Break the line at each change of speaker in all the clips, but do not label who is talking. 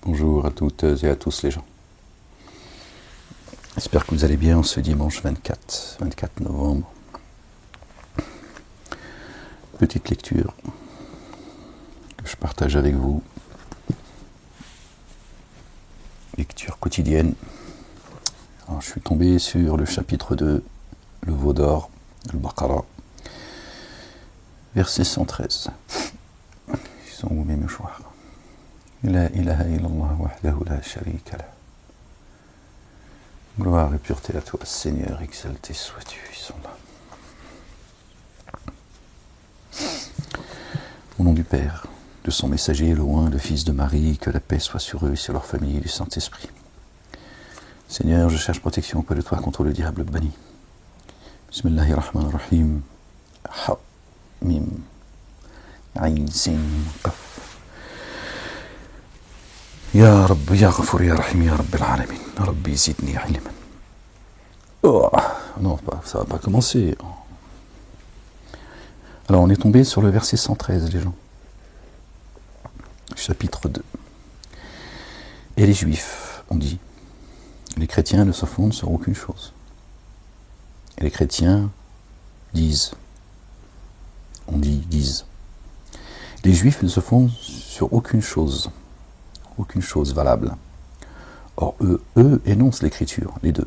Bonjour à toutes et à tous les gens. J'espère que vous allez bien ce dimanche 24 novembre. Petite lecture que je partage avec vous. Lecture quotidienne. Alors, je suis tombé sur le chapitre 2, le veau d'or, le Baqara, verset 113. Ils sont où mes mouchoirs? La ilaha illallah wahdahu la sharika lah. Gloire et pureté à toi, Seigneur, exalté sois-tu. Ils sont là. Au nom du Père, de son messager, le oint, le Fils de Marie, que la paix soit sur eux et sur leur famille et du Saint-Esprit. Seigneur, je cherche protection auprès de toi contre le diable banni. Bismillahirrahmanirrahim. Ha, mim, ayn, sin, qaf. Ya Rabb, Ya Ghafour, Ya Rahim, Ya Rabbil Alamin. Rabbi zidni ilman. Oh, non, ça va pas commencer. Alors, on est tombé sur le verset 113, les gens. Chapitre 2. Et les Juifs ont dit, les chrétiens ne se fondent sur aucune chose. Et les chrétiens disent, disent. Les Juifs ne se fondent sur aucune chose valable. Or, eux énoncent l'écriture, les deux.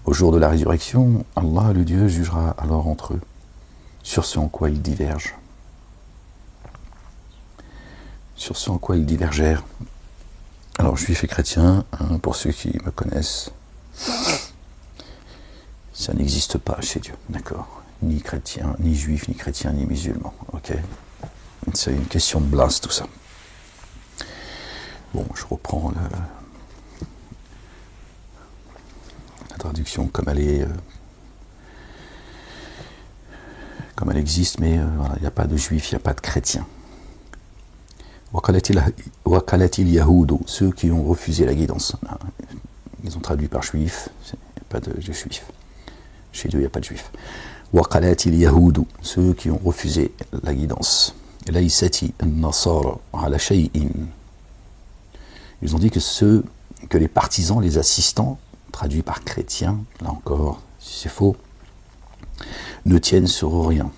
Au jour de la résurrection, Allah, le Dieu, jugera alors entre eux sur ce en quoi ils divergent. Sur ce en quoi ils divergèrent. Alors, juifs et chrétiens, pour ceux qui me connaissent, ça n'existe pas chez Dieu, d'accord? Ni chrétien, ni juif, ni chrétien, ni musulman, ok? C'est une question de blase, tout ça. Bon, je reprends la traduction comme elle existe, mais voilà, il n'y a pas de juifs, il n'y a pas de chrétiens. Wakalatil Yahoud, ceux qui ont refusé la guidance. Ils ont traduit par juifs, il n'y a pas de juifs. Chez Dieu, il n'y a pas de juifs. Wakalatil Yahoud, ceux qui ont refusé la guidance. Laïsati an-nasara ala shay'in. Ils ont dit que les partisans, les assistants, traduits par chrétiens, là encore, si c'est faux, ne tiennent sur rien.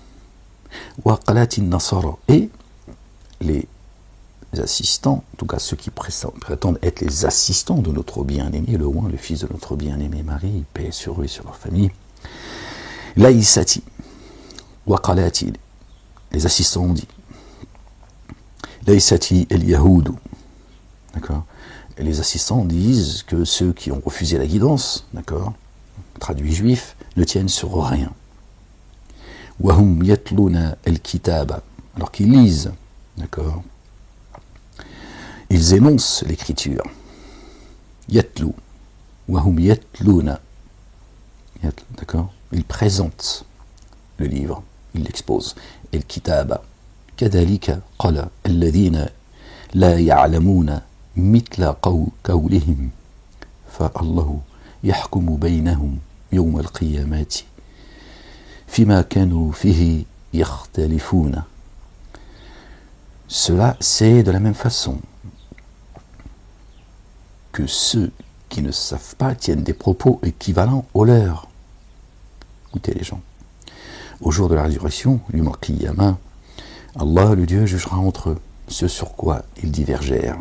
Waqalatin nasara, et les assistants, en tout cas ceux qui prétendent être les assistants de notre bien-aimé, le oint, le fils de notre bien-aimé Marie, paix sur eux et sur leur famille. Laïsati, waqalati, les assistants ont dit. Laïsati el yahoudou, d'accord. Et les assistants disent que ceux qui ont refusé la guidance, d'accord, traduit juif, ne tiennent sur rien. Wahum yatluna el-kitaba, alors qu'ils lisent, d'accord, ils énoncent l'écriture. Yatlu, wahum yatluna, d'accord, ils présentent le livre, ils l'exposent. El-kitaba, kadalika qala alladhina la ya'lamuna مثل قولهم فالله يحكم بينهم يوم القيامة فيما كانوا فيه يختلفون. Cela, c'est de la même façon que ceux qui ne savent pas tiennent des propos équivalents aux leurs. Écoutez les gens, au jour de la résurrection, yawm al-qiyamah, Allah, le Dieu, jugera entre eux ce sur quoi ils divergèrent.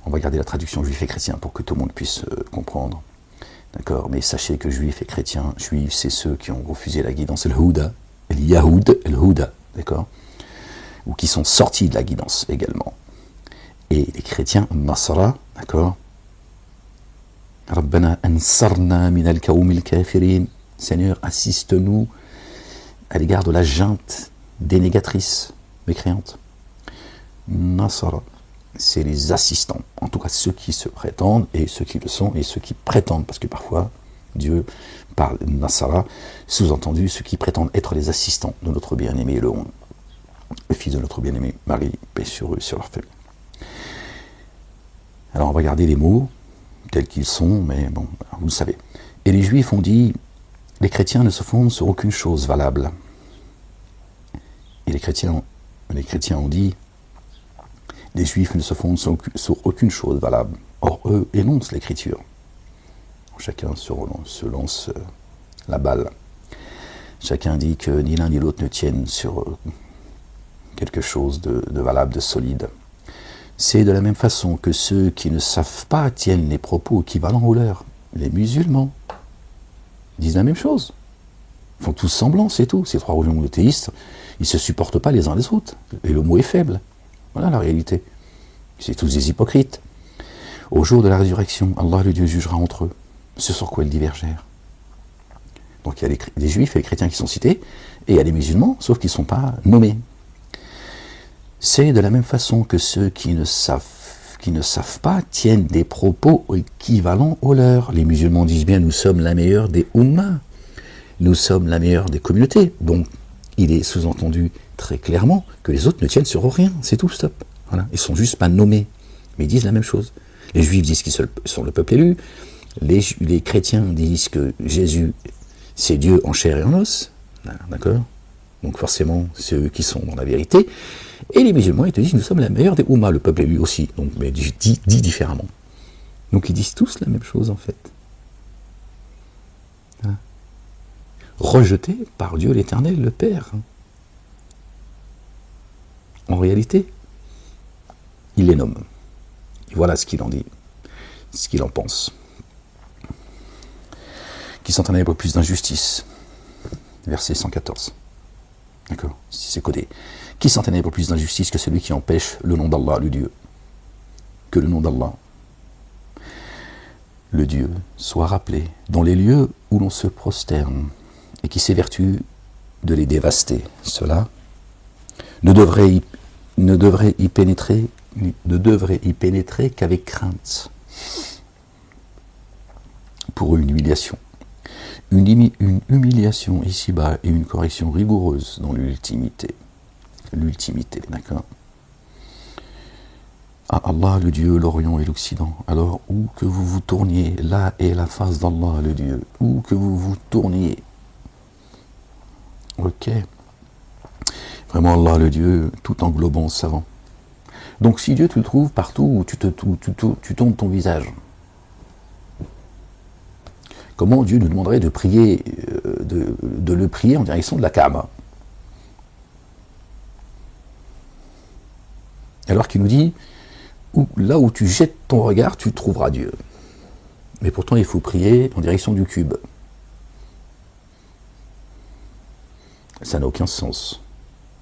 On va garder la traduction juif et chrétien pour que tout le monde puisse comprendre. D'accord? Mais sachez que juifs et chrétiens, juifs, c'est ceux qui ont refusé la guidance, le Houda, le Yahoud, le Houda, d'accord? Ou qui sont sortis de la guidance également. Et les chrétiens, Nasra, d'accord? Rabbana ansarna min al-kawm al-kafirin. Seigneur, assiste-nous à l'égard de la junte dénégatrice, mécréante. Nasra. C'est les assistants, en tout cas ceux qui se prétendent, et ceux qui le sont, et ceux qui prétendent, parce que parfois Dieu parle Nasara, sous-entendu ceux qui prétendent être les assistants de notre bien-aimé, le fils de notre bien-aimé Marie, paix sur eux, sur leur famille. Alors on va garder les mots tels qu'ils sont, mais bon, vous le savez. Et les Juifs ont dit, les chrétiens ne se fondent sur aucune chose valable. Et les chrétiens ont dit, Les Juifs ne se fondent sur aucune chose valable. Or, eux énoncent l'écriture. Chacun se lance la balle. Chacun dit que ni l'un ni l'autre ne tiennent sur quelque chose de valable, de solide. C'est de la même façon que ceux qui ne savent pas tiennent les propos équivalents aux leurs. Les musulmans disent la même chose. Ils font tous semblant, c'est tout. Ces trois religions monothéistes, ils ne se supportent pas les uns les autres. Et le mot est faible. Voilà la réalité. C'est tous des hypocrites. Au jour de la résurrection, Allah le Dieu jugera entre eux. Ce sur quoi ils divergèrent. Donc il y a les juifs et les chrétiens qui sont cités, et il y a les musulmans, sauf qu'ils ne sont pas nommés. C'est de la même façon que ceux qui ne savent pas tiennent des propos équivalents aux leurs. Les musulmans disent bien, nous sommes la meilleure des ummas, nous sommes la meilleure des communautés. Donc il est sous-entendu très clairement que les autres ne tiennent sur rien, c'est tout, stop. Voilà. Ils ne sont juste pas nommés, mais ils disent la même chose. Les juifs disent qu'ils sont le peuple élu, les chrétiens disent que Jésus, c'est Dieu en chair et en os, d'accord? Donc forcément, c'est eux qui sont dans la vérité. Et les musulmans, ils te disent, nous sommes la meilleure des ummas, le peuple élu aussi, donc, mais dit différemment. Donc ils disent tous la même chose en fait. Hein? Rejetés par Dieu l'Éternel, le Père. En réalité, il les nomme. Et voilà ce qu'il en dit, ce qu'il en pense. Qui sont un peu plus d'injustice. Verset 114. D'accord? Si c'est codé. Qui sont un peu plus d'injustice que celui qui empêche le nom d'Allah, le Dieu. Que le nom d'Allah, le Dieu, soit rappelé dans les lieux où l'on se prosterne et qui s'évertue de les dévaster. Cela ne devrait y pénétrer qu'avec crainte pour une humiliation. Une humiliation ici-bas et une correction rigoureuse dans l'ultimité. L'ultimité, d'accord? À Allah, le Dieu, l'Orient et l'Occident. Alors, où que vous vous tourniez, là est la face d'Allah, le Dieu. Où que vous vous tourniez. Ok. Vraiment, Allah, le Dieu, tout englobant, savant. Donc, si Dieu, tu le trouves partout où tu tournes ton visage, comment Dieu nous demanderait de prier, de le prier en direction de la Kaaba? Alors qu'il nous dit, là où tu jettes ton regard, tu trouveras Dieu. Mais pourtant, il faut prier en direction du cube. Ça n'a aucun sens.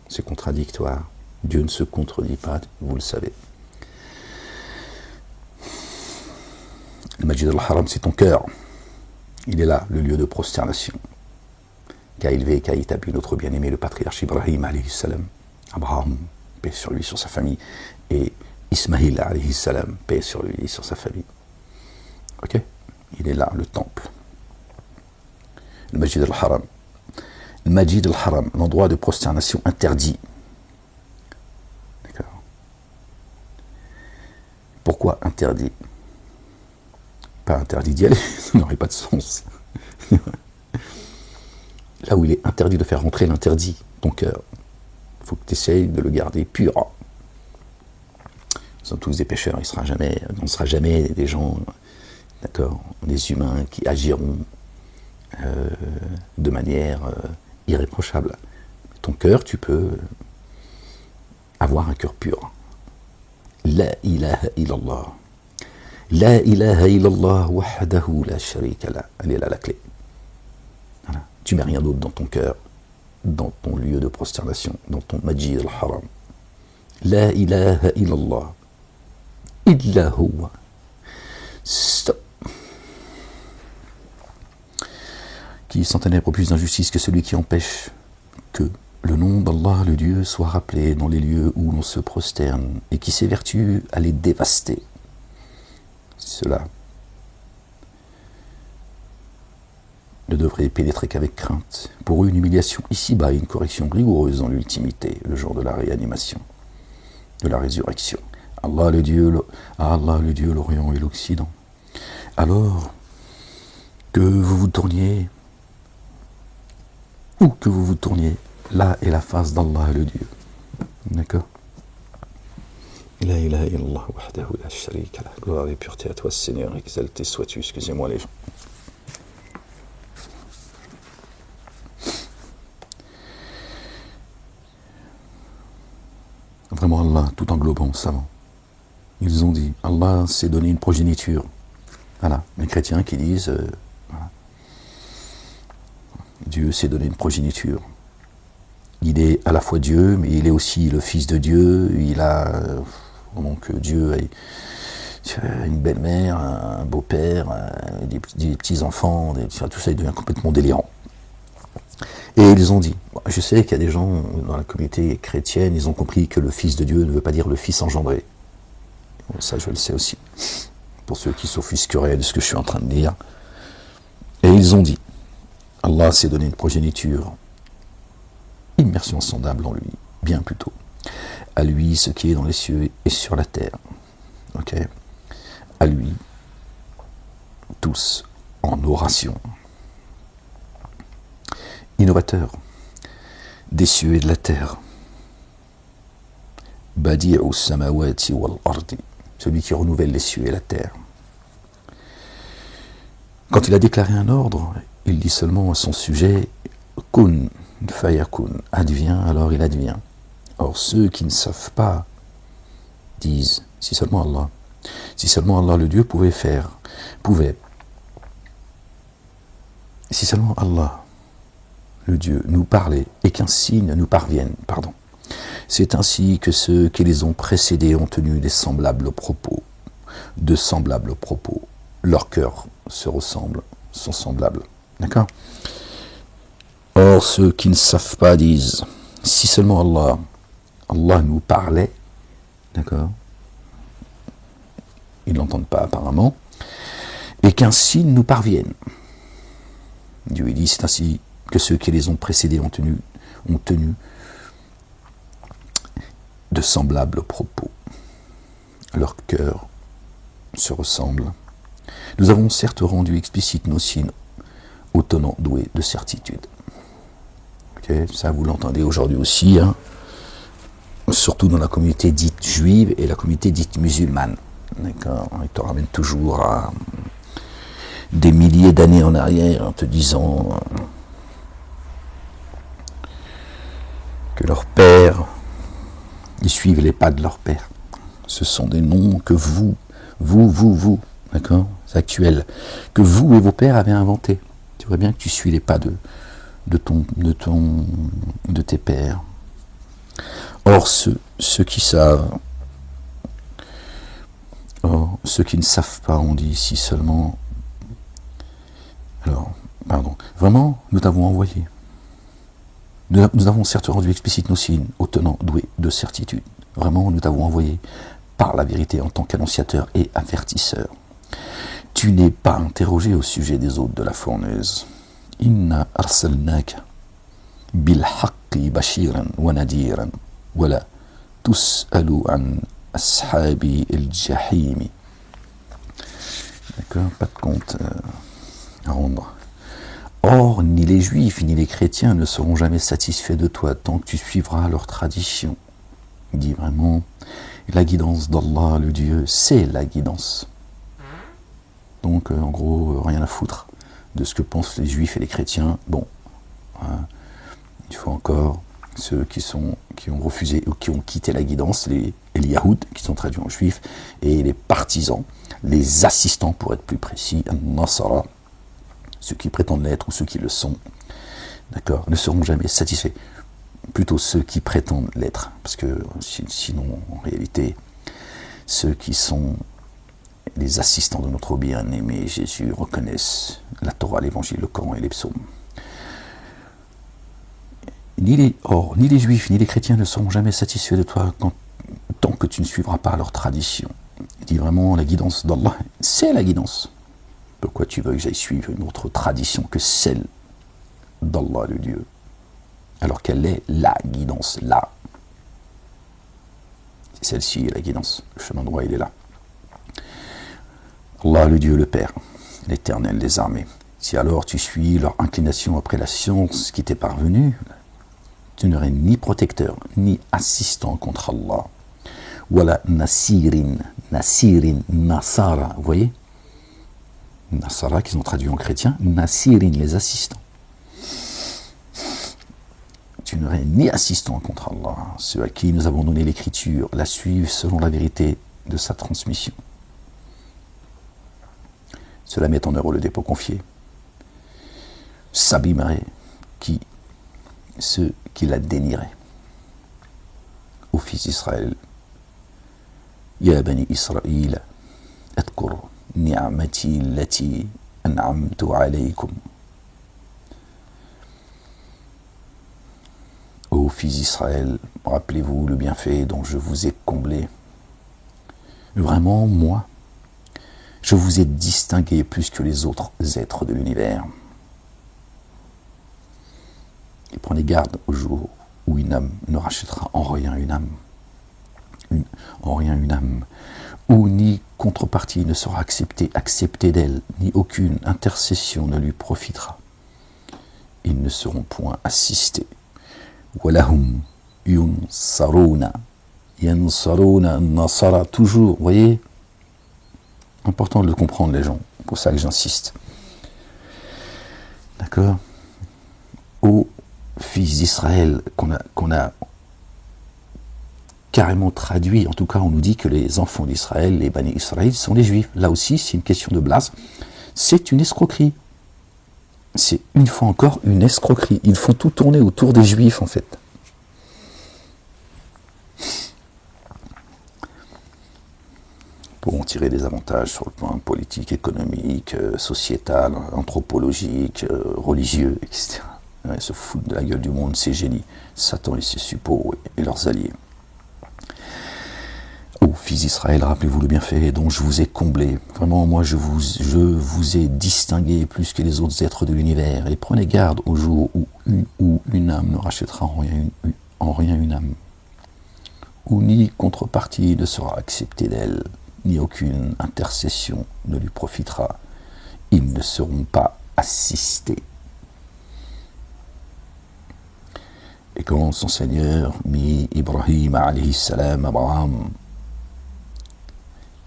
C'est contradictoire. Dieu ne se contredit pas, vous le savez. Le Masjid al-Haram, c'est ton cœur. Il est là, le lieu de prosternation, qu'a élevé et qu'a établi notre bien-aimé, le patriarche Ibrahim, alayhi salam. Abraham, paix sur lui, sur sa famille, et Ismaïl, alayhi salam, paix sur lui et sur sa famille. Ok? Il est là, le temple. Le Masjid al-Haram. Le Masjid al-Haram, l'endroit de prosternation interdit. D'accord? Pourquoi interdit? Pas interdit d'y aller, ça n'aurait pas de sens. Là où il est interdit de faire rentrer l'interdit, ton cœur, il faut que tu essayes de le garder pur. Nous sommes tous des pécheurs, on ne sera jamais des gens, d'accord, des humains qui agiront de manière irréprochable. Ton cœur, tu peux avoir un cœur pur. La ilaha illallah. La ilaha illallah wahdahu la sharika la. Elle est là la clé. Voilà. Tu mets rien d'autre dans ton cœur, dans ton lieu de prosternation, dans ton Masjid al-Haram. La ilaha illallah. Illa huwa. Stop. Qui sans ténèbres plus d'injustice que celui qui empêche que le nom d'Allah, le Dieu, soit rappelé dans les lieux où l'on se prosterne et qui s'évertue à les dévaster. Cela ne devrait pénétrer qu'avec crainte, pour une humiliation ici-bas et une correction rigoureuse dans l'ultimité, le jour de la réanimation, de la résurrection. Allah le Dieu, l'Orient et l'Occident. Alors que vous vous tourniez, où que vous vous tourniez, là est la face d'Allah le Dieu. D'accord? La ilaha illallah wahdahu la sharika lah. Gloire et pureté à toi, Seigneur, exalté sois-tu. Excusez-moi les gens. Vraiment Allah, tout englobant, savant. Ils ont dit, Allah s'est donné une progéniture. Voilà, les chrétiens qui disent, voilà. Dieu s'est donné une progéniture. Il est à la fois Dieu, mais il est aussi le Fils de Dieu. Il a, donc Dieu a une belle-mère, un beau-père, des petits-enfants, tout ça, il devient complètement délirant. Et ils ont dit, je sais qu'il y a des gens dans la communauté chrétienne, ils ont compris que le Fils de Dieu ne veut pas dire le Fils engendré. Bon, ça, je le sais aussi, pour ceux qui s'offusqueraient de ce que je suis en train de dire. Et ils ont dit, Allah s'est donné une progéniture, immersion sondable en lui, bien plutôt. À lui ce qui est dans les cieux et sur la terre. Ok. À lui, tous en oration. Innovateur des cieux et de la terre. Badi'u samawati wal ardi, celui qui renouvelle les cieux et la terre. Quand il a déclaré un ordre, il dit seulement à son sujet kun fayakun, advient, alors il advient. Or ceux qui ne savent pas disent, si seulement Allah le Dieu pouvait, si seulement Allah le Dieu nous parlait et qu'un signe nous parvienne, C'est ainsi que ceux qui les ont précédés ont tenu de semblables propos. Leurs cœurs se ressemblent, sont semblables. D'accord ? Or, ceux qui ne savent pas disent, si seulement Allah nous parlait, d'accord ? Ils ne l'entendent pas apparemment, et qu'un signe nous parvienne. Dieu dit, c'est ainsi que ceux qui les ont précédés ont tenu de semblables propos. Leurs cœurs se ressemblent. Nous avons certes rendu explicite nos signes aux tenants doués de certitude. Okay, ça vous l'entendez aujourd'hui aussi, hein, surtout dans la communauté dite juive et la communauté dite musulmane. D'accord, ils te ramènent toujours à des milliers d'années en arrière en te disant que leur père, ils suivent les pas de leur père. Ce sont des noms que vous, d'accord, c'est actuel, que vous et vos pères avez inventés. Tu vois bien que tu suis les pas de tes pères. Or, ceux qui savent, ceux qui ne savent pas, on dit ici seulement, vraiment, nous t'avons envoyé. Nous avons certes rendu explicite nos signes aux tenants doués de certitude. Vraiment, nous t'avons envoyé par la vérité en tant qu'annonciateur et avertisseur. Tu n'es pas interrogé au sujet des hôtes de la fourneuse. Inna arsalnaka bil haqqi bashiran wa nadiran wala tus'alu an ashabi al jahimi. D'accord, pas de compte à rendre. Or, ni les juifs ni les chrétiens ne seront jamais satisfaits de toi tant que tu suivras leur tradition. Il dit vraiment, la guidance d'Allah, le Dieu, c'est la guidance. Donc, en gros, rien à foutre de ce que pensent les juifs et les chrétiens. Bon, il faut encore ceux qui ont refusé ou qui ont quitté la guidance, les Yahoud, qui sont traduits en juifs, et les partisans, les assistants pour être plus précis, Nasara, ceux qui prétendent l'être ou ceux qui le sont, d'accord, ne seront jamais satisfaits. Plutôt ceux qui prétendent l'être, parce que sinon, en réalité, ceux qui sont les assistants de notre bien-aimé Jésus reconnaissent la Torah, l'Évangile, le Coran et les psaumes. Ni les juifs ni les chrétiens ne seront jamais satisfaits de toi tant que tu ne suivras pas leur tradition. Il dit vraiment, la guidance d'Allah, c'est la guidance. Pourquoi tu veux que j'aille suivre une autre tradition que celle d'Allah, le Dieu, alors qu'elle est la guidance, là. Celle-ci est la guidance, le chemin droit, il est là. Allah, le Dieu, le Père, l'Éternel des armées. Si alors tu suis leur inclination après la science qui t'est parvenue, tu n'aurais ni protecteur, ni assistant contre Allah. Voilà, Nasirin, Nasirin, Nasara, vous voyez? Nasara, qu'ils ont traduit en chrétien, Nasirin, les assistants. Tu n'aurais ni assistant contre Allah, ceux à qui nous avons donné l'écriture, la suivent selon la vérité de sa transmission. Cela met en œuvre le dépôt confié. S'abîmerait ceux qui la dénieraient. Ô fils d'Israël, Ya bani Israël, adkur ni'amati allati an'amtu alaykum. Ô fils d'Israël, rappelez-vous le bienfait dont je vous ai comblé. Vraiment, moi, je vous ai distingué plus que les autres êtres de l'univers. Et prenez garde au jour où une âme ne rachètera en rien une âme. En rien une âme, où ni contrepartie ne sera acceptée d'elle, ni aucune intercession ne lui profitera. Ils ne seront point assistés. Walahum yunsaruna, yansaruna, nasara, toujours, vous voyez, important de le comprendre les gens, c'est pour ça que j'insiste. D'accord? Ô fils d'Israël, qu'on a carrément traduit, en tout cas on nous dit que les enfants d'Israël, les Bani Israël, sont les Juifs. Là aussi, c'est une question de blase, c'est une escroquerie. C'est une fois encore une escroquerie. Ils font tout tourner autour des Juifs en fait. Pour en tirer des avantages sur le plan politique, économique, sociétal, anthropologique, religieux, etc. Ils se foutent de la gueule du monde, ces génies, Satan et ses suppôts et leurs alliés. Ô fils d'Israël, rappelez-vous le bienfait dont je vous ai comblé. Vraiment, moi, je vous ai distingué plus que les autres êtres de l'univers. Et prenez garde au jour où une âme ne rachètera en rien une âme. Où ni contrepartie ne sera acceptée d'elle, ni aucune intercession ne lui profitera. Ils ne seront pas assistés. Et quand son Seigneur mit Ibrahim alayhi salam, Abraham,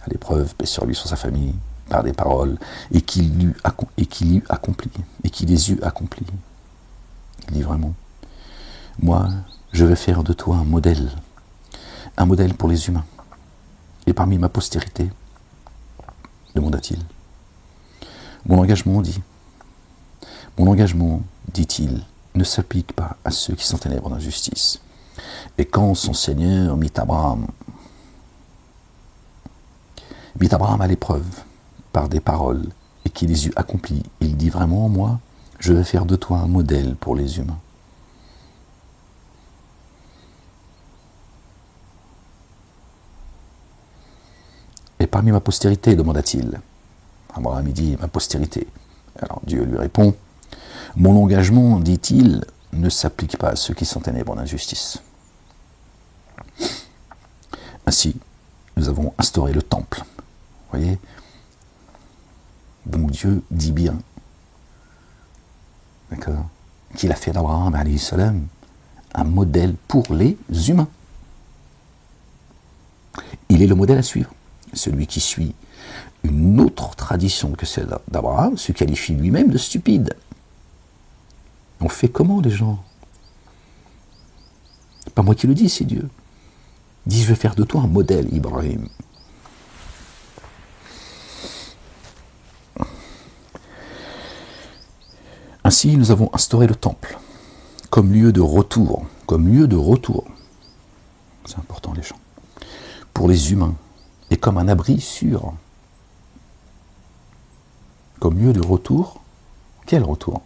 à l'épreuve, paix sur lui, sur sa famille, par des paroles, et qu'il les eut accomplies. Il dit vraiment, moi, je vais faire de toi un modèle pour les humains. Et parmi ma postérité, demanda-t-il, mon engagement, dit-il, ne s'applique pas à ceux qui sont ténèbres d'injustice. Et quand son Seigneur mit Abraham à l'épreuve par des paroles et qu'il les eut accomplies, il dit vraiment, moi, je vais faire de toi un modèle pour les humains. Et parmi ma postérité, demanda-t-il. Abraham dit, ma postérité. Alors Dieu lui répond, mon engagement, dit-il, ne s'applique pas à ceux qui sont ténèbres d'injustice. Ainsi, nous avons instauré le temple. Vous voyez? Donc Dieu dit bien, d'accord, qu'il a fait d'Abraham, alayhi salam, un modèle pour les humains. Il est le modèle à suivre. Celui qui suit une autre tradition que celle d'Abraham se qualifie lui-même de stupide. On fait comment les gens? C'est pas moi qui le dis, c'est Dieu. Il dit, je vais faire de toi un modèle, Ibrahim. Ainsi, nous avons instauré le temple comme lieu de retour. C'est important les gens. Pour les humains. Et comme un abri sûr. Comme lieu de retour. Quel retour?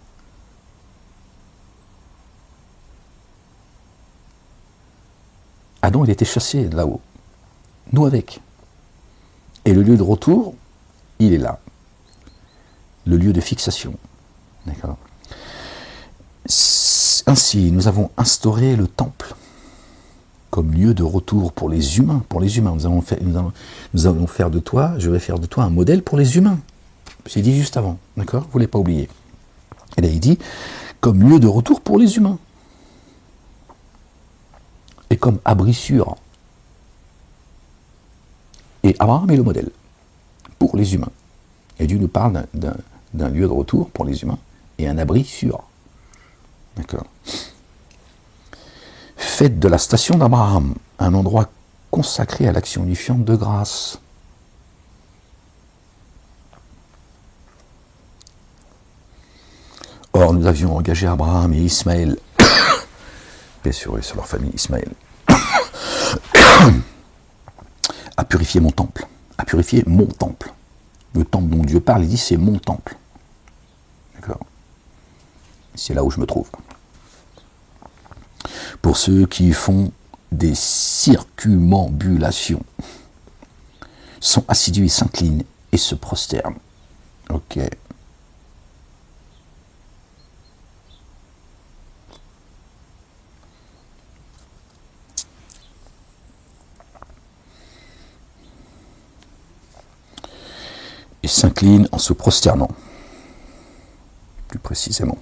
Adam, il était chassé de là-haut. Nous avec. Et le lieu de retour, il est là. Le lieu de fixation. D'accord. Ainsi, nous avons instauré le temple comme lieu de retour pour les humains. Nous allons faire de toi, je vais faire de toi un modèle pour les humains. J'ai dit juste avant, d'accord? Vous ne voulez pas oublier. Et là, il dit, comme lieu de retour pour les humains. Et comme abri sûr. Et Abraham est le modèle pour les humains. Et Dieu nous parle d'un lieu de retour pour les humains et un abri sûr. D'accord. Faites de la station d'Abraham un endroit consacré à l'action unifiante de grâce. Or, nous avions engagé Abraham et Ismaël, paix sur eux et sur leur famille, Ismaël, à purifier mon temple. À purifier mon temple. Le temple dont Dieu parle, il dit c'est mon temple. D'accord. C'est là où je me trouve. Pour ceux qui font des circumambulations, sont assidus et s'inclinent et se prosternent. Ok. Et s'incline en se prosternant, plus précisément.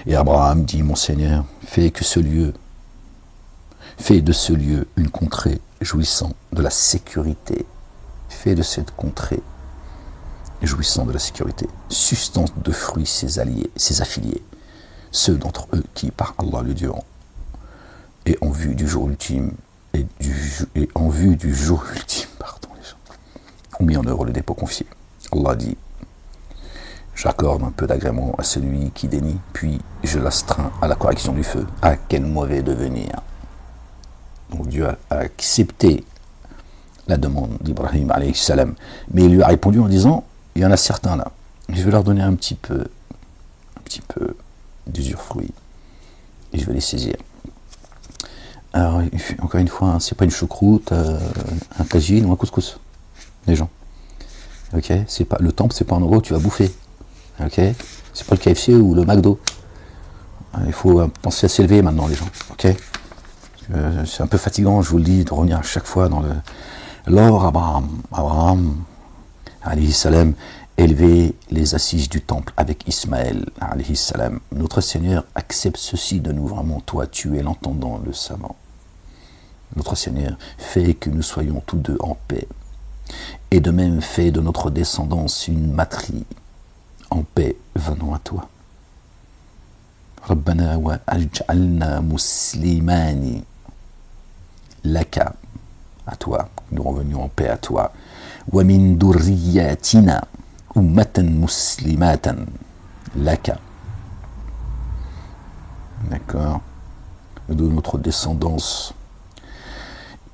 Et Abraham dit, mon Seigneur, fais de ce lieu une contrée jouissant de la sécurité. Fais de cette contrée jouissant de la sécurité, substance de fruits ses alliés, ses affiliés, ceux d'entre eux qui, par Allah le Dieu, et en vue du jour ultime, les gens, ont mis en œuvre le dépôt confié. Allah dit, j'accorde un peu d'agrément à celui qui dénie, puis je l'astreins à la correction du feu. Ah, quel mauvais devenir! Donc Dieu a accepté la demande d'Ibrahim alayhi salam, mais il lui a répondu en disant, il y en a certains là, je vais leur donner un petit peu d'usufruit, et je vais les saisir. Alors, encore une fois, hein, c'est pas une choucroute, un tagine ou un couscous, les gens. Ok, c'est pas le temple, c'est pas un endroit où tu vas bouffer. Ok, c'est pas le KFC ou le McDo. Il faut penser à s'élever maintenant, les gens. Ok, c'est un peu fatigant, je vous le dis, de revenir à chaque fois dans le. Lors Abraham, alayhi salam, élevait les assises du temple avec Ismaël, alayhi salam. Notre Seigneur accepte ceci de nous, vraiment, toi, tu es l'entendant, le savant. Notre Seigneur fait que nous soyons tous deux en paix. Et de même fait de notre descendance une matrie en paix venant à toi. Rabbana wa aj'alna muslimani laka, à toi, nous revenions en paix à toi. Wa min durriyatina ummatan muslimatan laka. D'accord. De notre descendance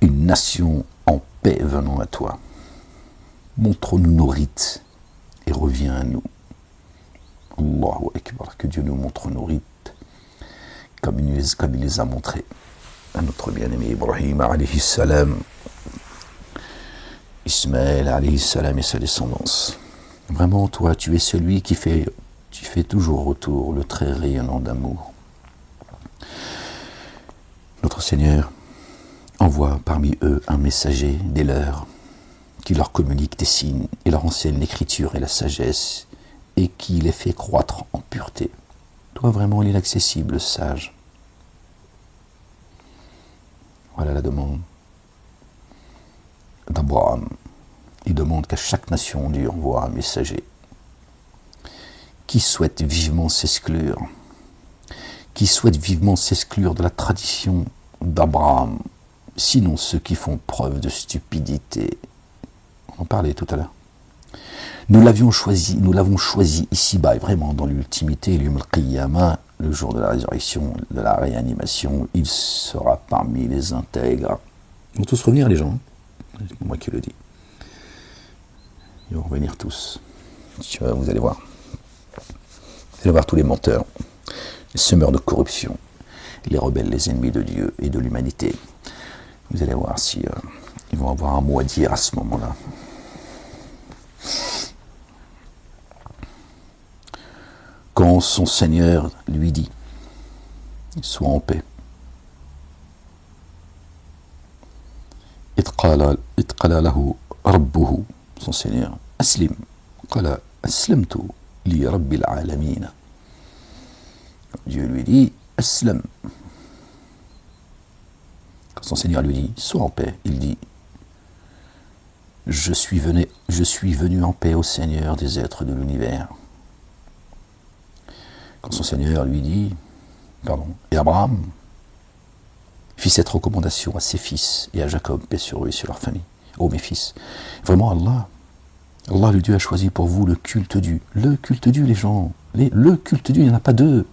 une nation en paix venant à toi. Montre-nous nos rites et reviens à nous. Allahu Akbar, que Dieu nous montre nos rites comme il les a montrés à notre bien-aimé Ibrahim alayhi salam, Ismaël alayhi salam et sa descendance. Vraiment, toi, tu es celui tu fais toujours autour le trait rayonnant d'amour. Notre Seigneur envoie parmi eux un messager des leurs, qui leur communique des signes et leur enseigne l'écriture et la sagesse, et qui les fait croître en pureté. Toi vraiment l'inaccessible, sage. Voilà la demande d'Abraham. Il demande qu'à chaque nation Dieu envoie un messager qui souhaite vivement s'exclure de la tradition d'Abraham, sinon ceux qui font preuve de stupidité. On en parlait tout à l'heure. Nous l'avons choisi ici-bas, et vraiment dans l'ultimité, le jour de la résurrection, de la réanimation, il sera parmi les intègres. Ils vont tous revenir, les gens. C'est moi qui le dis. Ils vont revenir tous. Vous allez voir. Vous allez voir tous les menteurs, les semeurs de corruption, les rebelles, les ennemis de Dieu et de l'humanité. Vous allez voir si ils vont avoir un mot à dire à ce moment-là. Quand son Seigneur lui dit, sois en paix. Itqala lahu rabbuhu, son Seigneur, aslim, qala aslamtu li rabbil alamin. Dieu lui dit, aslam. Quand son Seigneur lui dit, sois en paix, il dit, je suis venu en paix au Seigneur des êtres de l'univers. Quand son Seigneur lui dit, et Abraham fit cette recommandation à ses fils et à Jacob, paix sur eux et sur leur famille. Oh mes fils, vraiment Allah le Dieu a choisi pour vous le culte dû. Le culte dû, les gens. Le culte dû, il n'y en a pas deux.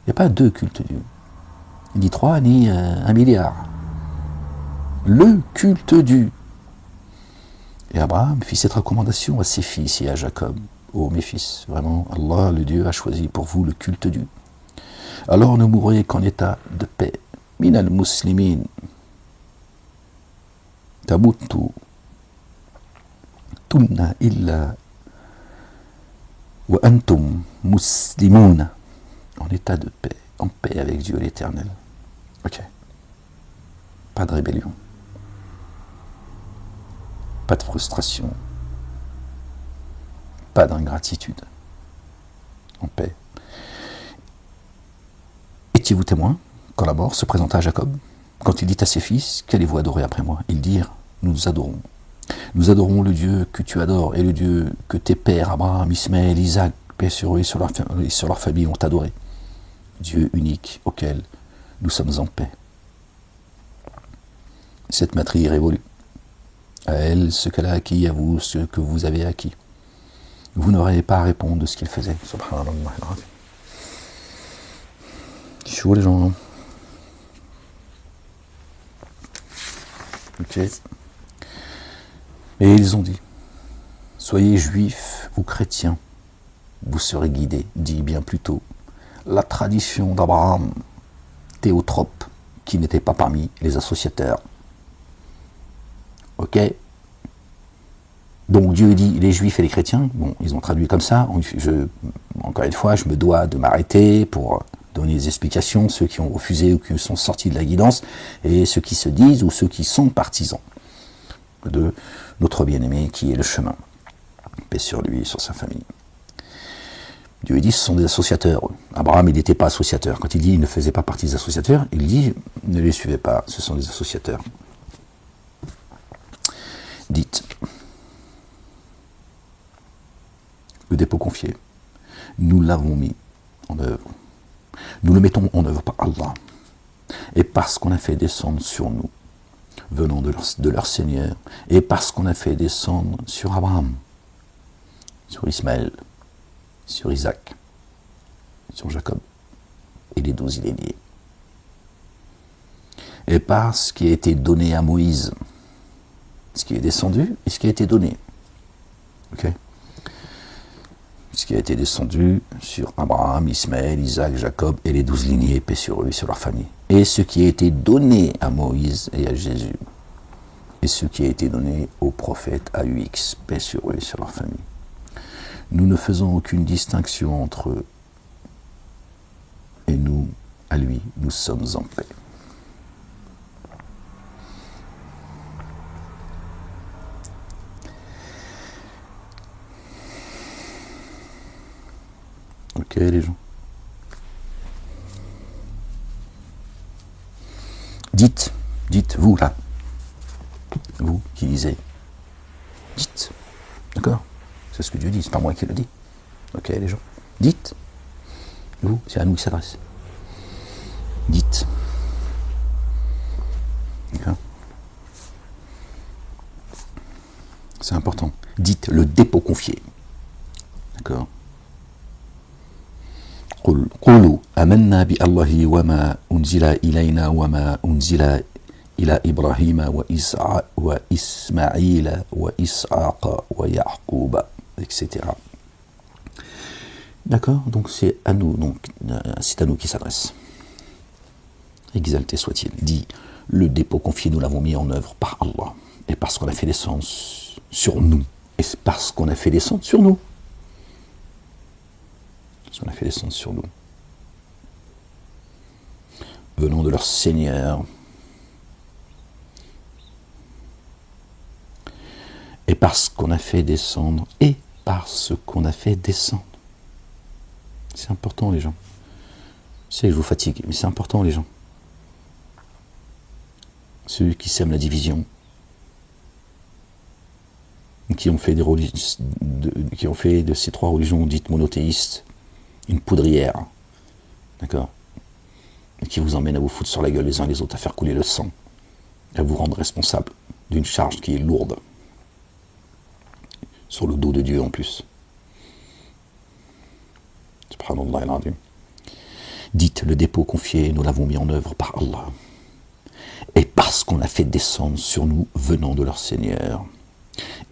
Il n'y a pas deux cultes dû. Ni 3, ni 1 milliard. Le culte dû. Et Abraham fit cette recommandation à ses fils et à Jacob. Oh mes fils, vraiment, Allah le Dieu a choisi pour vous le culte dû. Alors ne mourrez qu'en état de paix. Min al-muslimin. Tamutu. Tunna illa. Wa antum muslimoun. En état de paix. En paix avec Dieu l'Éternel. Ok. Pas de rébellion. Pas de frustration. Pas d'ingratitude. En paix. Étiez-vous témoin quand la mort se présenta à Jacob, quand il dit à ses fils, qu'allez-vous adorer après moi? Ils dirent, nous adorons. Nous adorons le Dieu que tu adores et le Dieu que tes pères, Abraham, Ismaël, Isaac, paix sur eux et sur leur famille ont adoré. Dieu unique auquel nous sommes en paix. Cette matrice révolue. À elle, ce qu'elle a acquis, à vous, ce que vous avez acquis. Vous n'aurez pas à répondre de ce qu'il faisait. Subhanallah. Chaud les gens. Ok. Et ils ont dit, soyez juifs ou chrétiens, vous serez guidés, dit bien plus tôt la tradition d'Abraham, théotrope, qui n'était pas parmi les associateurs. Ok. Donc Dieu dit les juifs et les chrétiens, bon, ils ont traduit comme ça, encore une fois, je me dois de m'arrêter pour donner des explications, ceux qui ont refusé ou qui sont sortis de la guidance, et ceux qui se disent ou ceux qui sont partisans de notre bien-aimé qui est le chemin. Paix sur lui et sur sa famille. Dieu dit ce sont des associateurs. Abraham, il n'était pas associateur. Quand il dit il ne faisait pas partie des associateurs, il dit ne les suivez pas, ce sont des associateurs. Dites, le dépôt confié, nous l'avons mis en œuvre. Nous le mettons en œuvre par Allah. Et parce qu'on a fait descendre sur nous, venant de leur Seigneur, et parce qu'on a fait descendre sur Abraham, sur Ismaël, sur Isaac, sur Jacob, et les 12 lignés. Et par ce qui a été donné à Moïse, ce qui est descendu et ce qui a été donné. Ok? Ce qui a été descendu sur Abraham, Ismaël, Isaac, Jacob et les 12 lignées, paix sur eux et sur leur famille. Et ce qui a été donné à Moïse et à Jésus. Et ce qui a été donné aux prophètes AUX, paix sur eux et sur leur famille. Nous ne faisons aucune distinction entre eux et nous, à lui, nous sommes en paix. Ok les gens. Dites, vous là, vous qui lisez, dites, d'accord? C'est ce que Dieu dit, c'est pas moi qui le dis. Ok les gens, dites, vous, c'est à nous qui s'adresse. Dites, d'accord? C'est important. Dites le dépôt confié, d'accord? قولوا آمنا بالله وما أنزل إلينا وما أنزل إلى إبراهيم وإسماعيل وإسحاق ويعقوب, etc. D'accord? Donc c'est à nous, c'est à nous qui s'adresse. Exalté soit-il. Dit, le dépôt confié, nous l'avons mis en œuvre par Allah. Et parce qu'on a fait descendre sur nous. Et c'est parce qu'on a fait descendre sur nous. On a fait descendre sur nous, venant de leur Seigneur, et parce qu'on a fait descendre, c'est important les gens, je sais que je vous fatigue, mais c'est important les gens, ceux qui sèment la division, qui ont fait qui ont fait de ces trois religions dites monothéistes une poudrière, d'accord, et qui vous emmènent à vous foutre sur la gueule les uns les autres, à faire couler le sang, à vous rendre responsable d'une charge qui est lourde, sur le dos de Dieu en plus. Subhanallah al-Azim. Dites, le dépôt confié, nous l'avons mis en œuvre par Allah, et parce qu'on a fait descendre sur nous venant de leur Seigneur,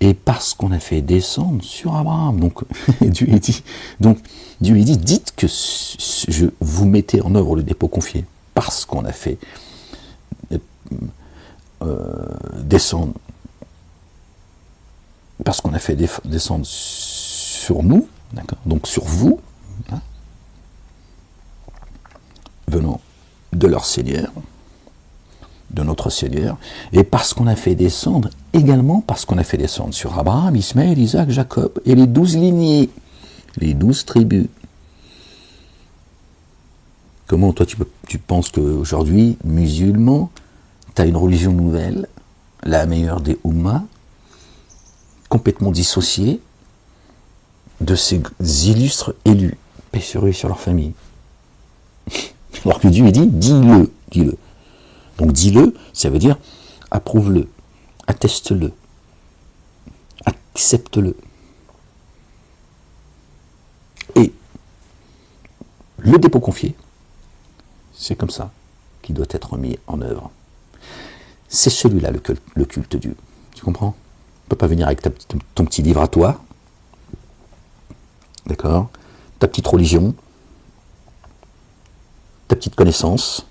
et parce qu'on a fait descendre sur Abraham. Donc Dieu dit, dites que vous mettez en œuvre le dépôt confié, parce qu'on a fait descendre, parce qu'on a fait descendre sur nous, d'accord, donc sur vous, hein, venant de leur Seigneur, de notre Seigneur, et parce qu'on a fait descendre, également parce qu'on a fait descendre sur Abraham, Ismaël, Isaac, Jacob, et les 12 lignées, les 12 tribus. Comment toi tu penses qu'aujourd'hui, musulman, tu as une religion nouvelle, la meilleure des Ummahs, complètement dissociée de ces illustres élus, paix sur eux et sur leur famille. Alors que Dieu dit, dis-le. Donc dis-le, ça veut dire approuve-le, atteste-le, accepte-le. Et le dépôt confié, c'est comme ça qu'il doit être mis en œuvre. C'est celui-là le culte Dieu. Tu comprends? Tu ne peux pas venir avec ton petit livre à toi, d'accord, ta petite religion, ta petite connaissance,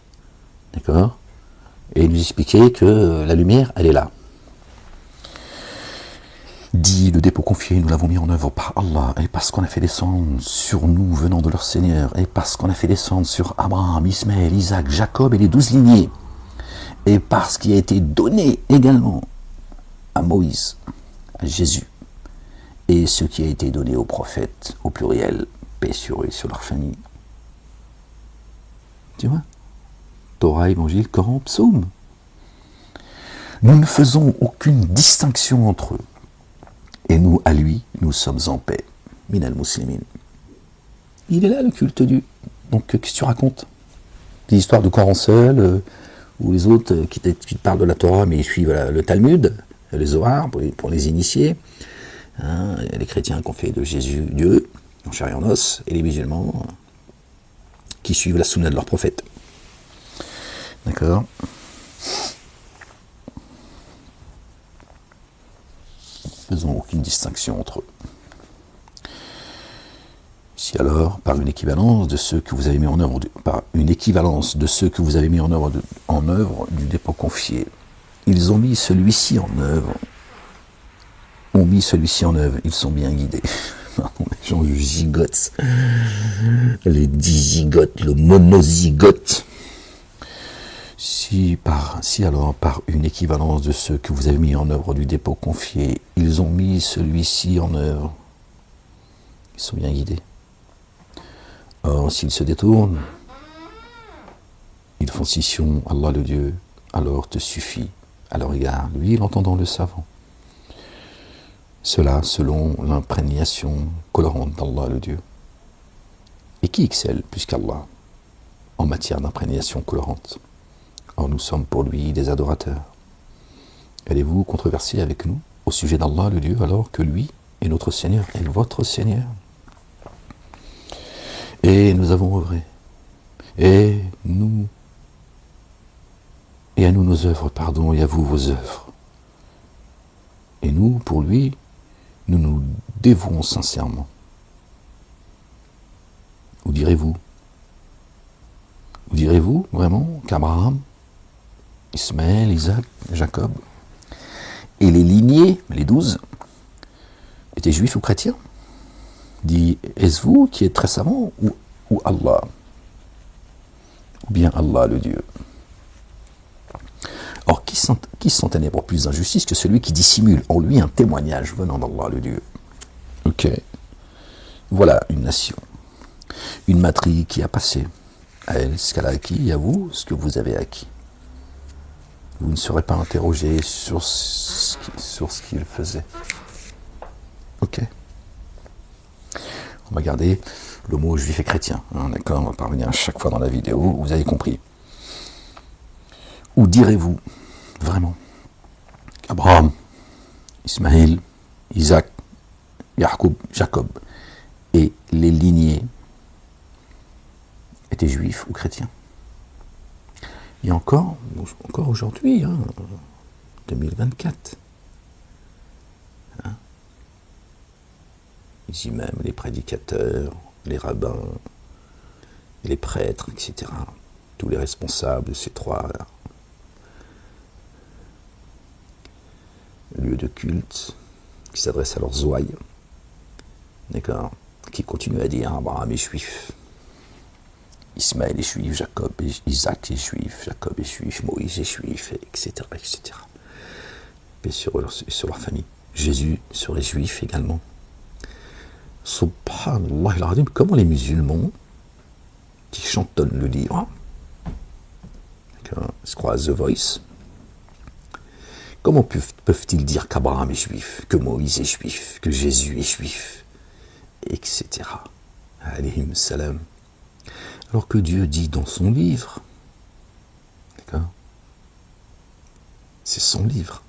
d'accord, et nous expliquer que la lumière, elle est là. Dit, le dépôt confié, nous l'avons mis en œuvre par Allah, et parce qu'on a fait descendre sur nous venant de leur Seigneur, et parce qu'on a fait descendre sur Abraham, Ismaël, Isaac, Jacob et les 12 lignées, et parce qu'il a été donné également à Moïse, à Jésus, et ce qui a été donné aux prophètes, au pluriel, paix sur eux et sur leur famille. Tu vois? Torah, Évangile, Coran, Psaume. Nous ne faisons aucune distinction entre eux. Et nous, à lui, nous sommes en paix. Minal muslimin. Il est là, le culte Dieu. Donc, qu'est-ce que tu racontes? Des histoires de Coran seul, ou les autres qui te parlent de la Torah, mais ils suivent le Talmud, le Zohar, pour les initiés. Hein, les chrétiens qui ont fait de Jésus Dieu, en chair et en os, et les musulmans qui suivent la sunna de leur prophète. D'accord? Faisons aucune distinction entre eux. Si alors, par une équivalence de ceux que vous avez mis en œuvre, en œuvre du dépôt confié, ils ont mis celui-ci en œuvre, ils sont bien guidés. Les gens du zigote, les dizygotes, le monozygote. Si alors, par une équivalence de ceux que vous avez mis en œuvre du dépôt confié, ils ont mis celui-ci en œuvre, ils sont bien guidés. Or, s'ils se détournent, ils font scission, Allah le Dieu, alors te suffit à leur égard, lui l'entendant le savant. Cela selon l'imprégnation colorante d'Allah le Dieu. Et qui excelle plus qu'Allah en matière d'imprégnation colorante? Or nous sommes pour lui des adorateurs. Allez-vous controverser avec nous au sujet d'Allah le Dieu alors que lui est notre Seigneur et votre Seigneur? Et nous avons œuvré. Et à nous nos œuvres, pardon, et à vous vos œuvres. Et nous, pour lui, nous nous dévouons sincèrement. Où direz-vous vraiment qu'Abraham, Ismaël, Isaac, Jacob, et les lignées, les 12, étaient juifs ou chrétiens? Dit, est-ce vous qui êtes très savant ou Allah? Ou bien Allah le Dieu? Or, qui sont ténèbres plus d'injustice que celui qui dissimule en lui un témoignage venant d'Allah le Dieu? Ok. Voilà une nation, une matrie qui a passé à elle ce qu'elle a acquis et à vous ce que vous avez acquis. Vous ne serez pas interrogé sur ce qu'il faisait. On va garder le mot juif et chrétien. Hein, d'accord, on va pas revenir à chaque fois dans la vidéo, vous avez compris. Ou direz-vous, vraiment, Abraham, Ismaël, Isaac, Jacob et les lignées étaient juifs ou chrétiens? Et encore aujourd'hui, hein, 2024, hein, les imams, les prédicateurs, les rabbins, les prêtres, etc., tous les responsables de ces trois lieux de culte qui s'adressent à leurs ouailles, d'accord, qui continuent à dire Abraham est juif, Ismaël est juif, Jacob et Isaac est juif, Jacob est juif, Moïse est juif, etc., etc. Et sur leur famille. Jésus serait juif également. Subhanallah al-Azim, comment les musulmans qui chantonnent le livre, se croient à The Voice, comment peuvent-ils dire qu'Abraham est juif, que Moïse est juif, que Jésus est juif, etc. Alayhim salam. Alors que Dieu dit dans son livre, d'accord, c'est son livre.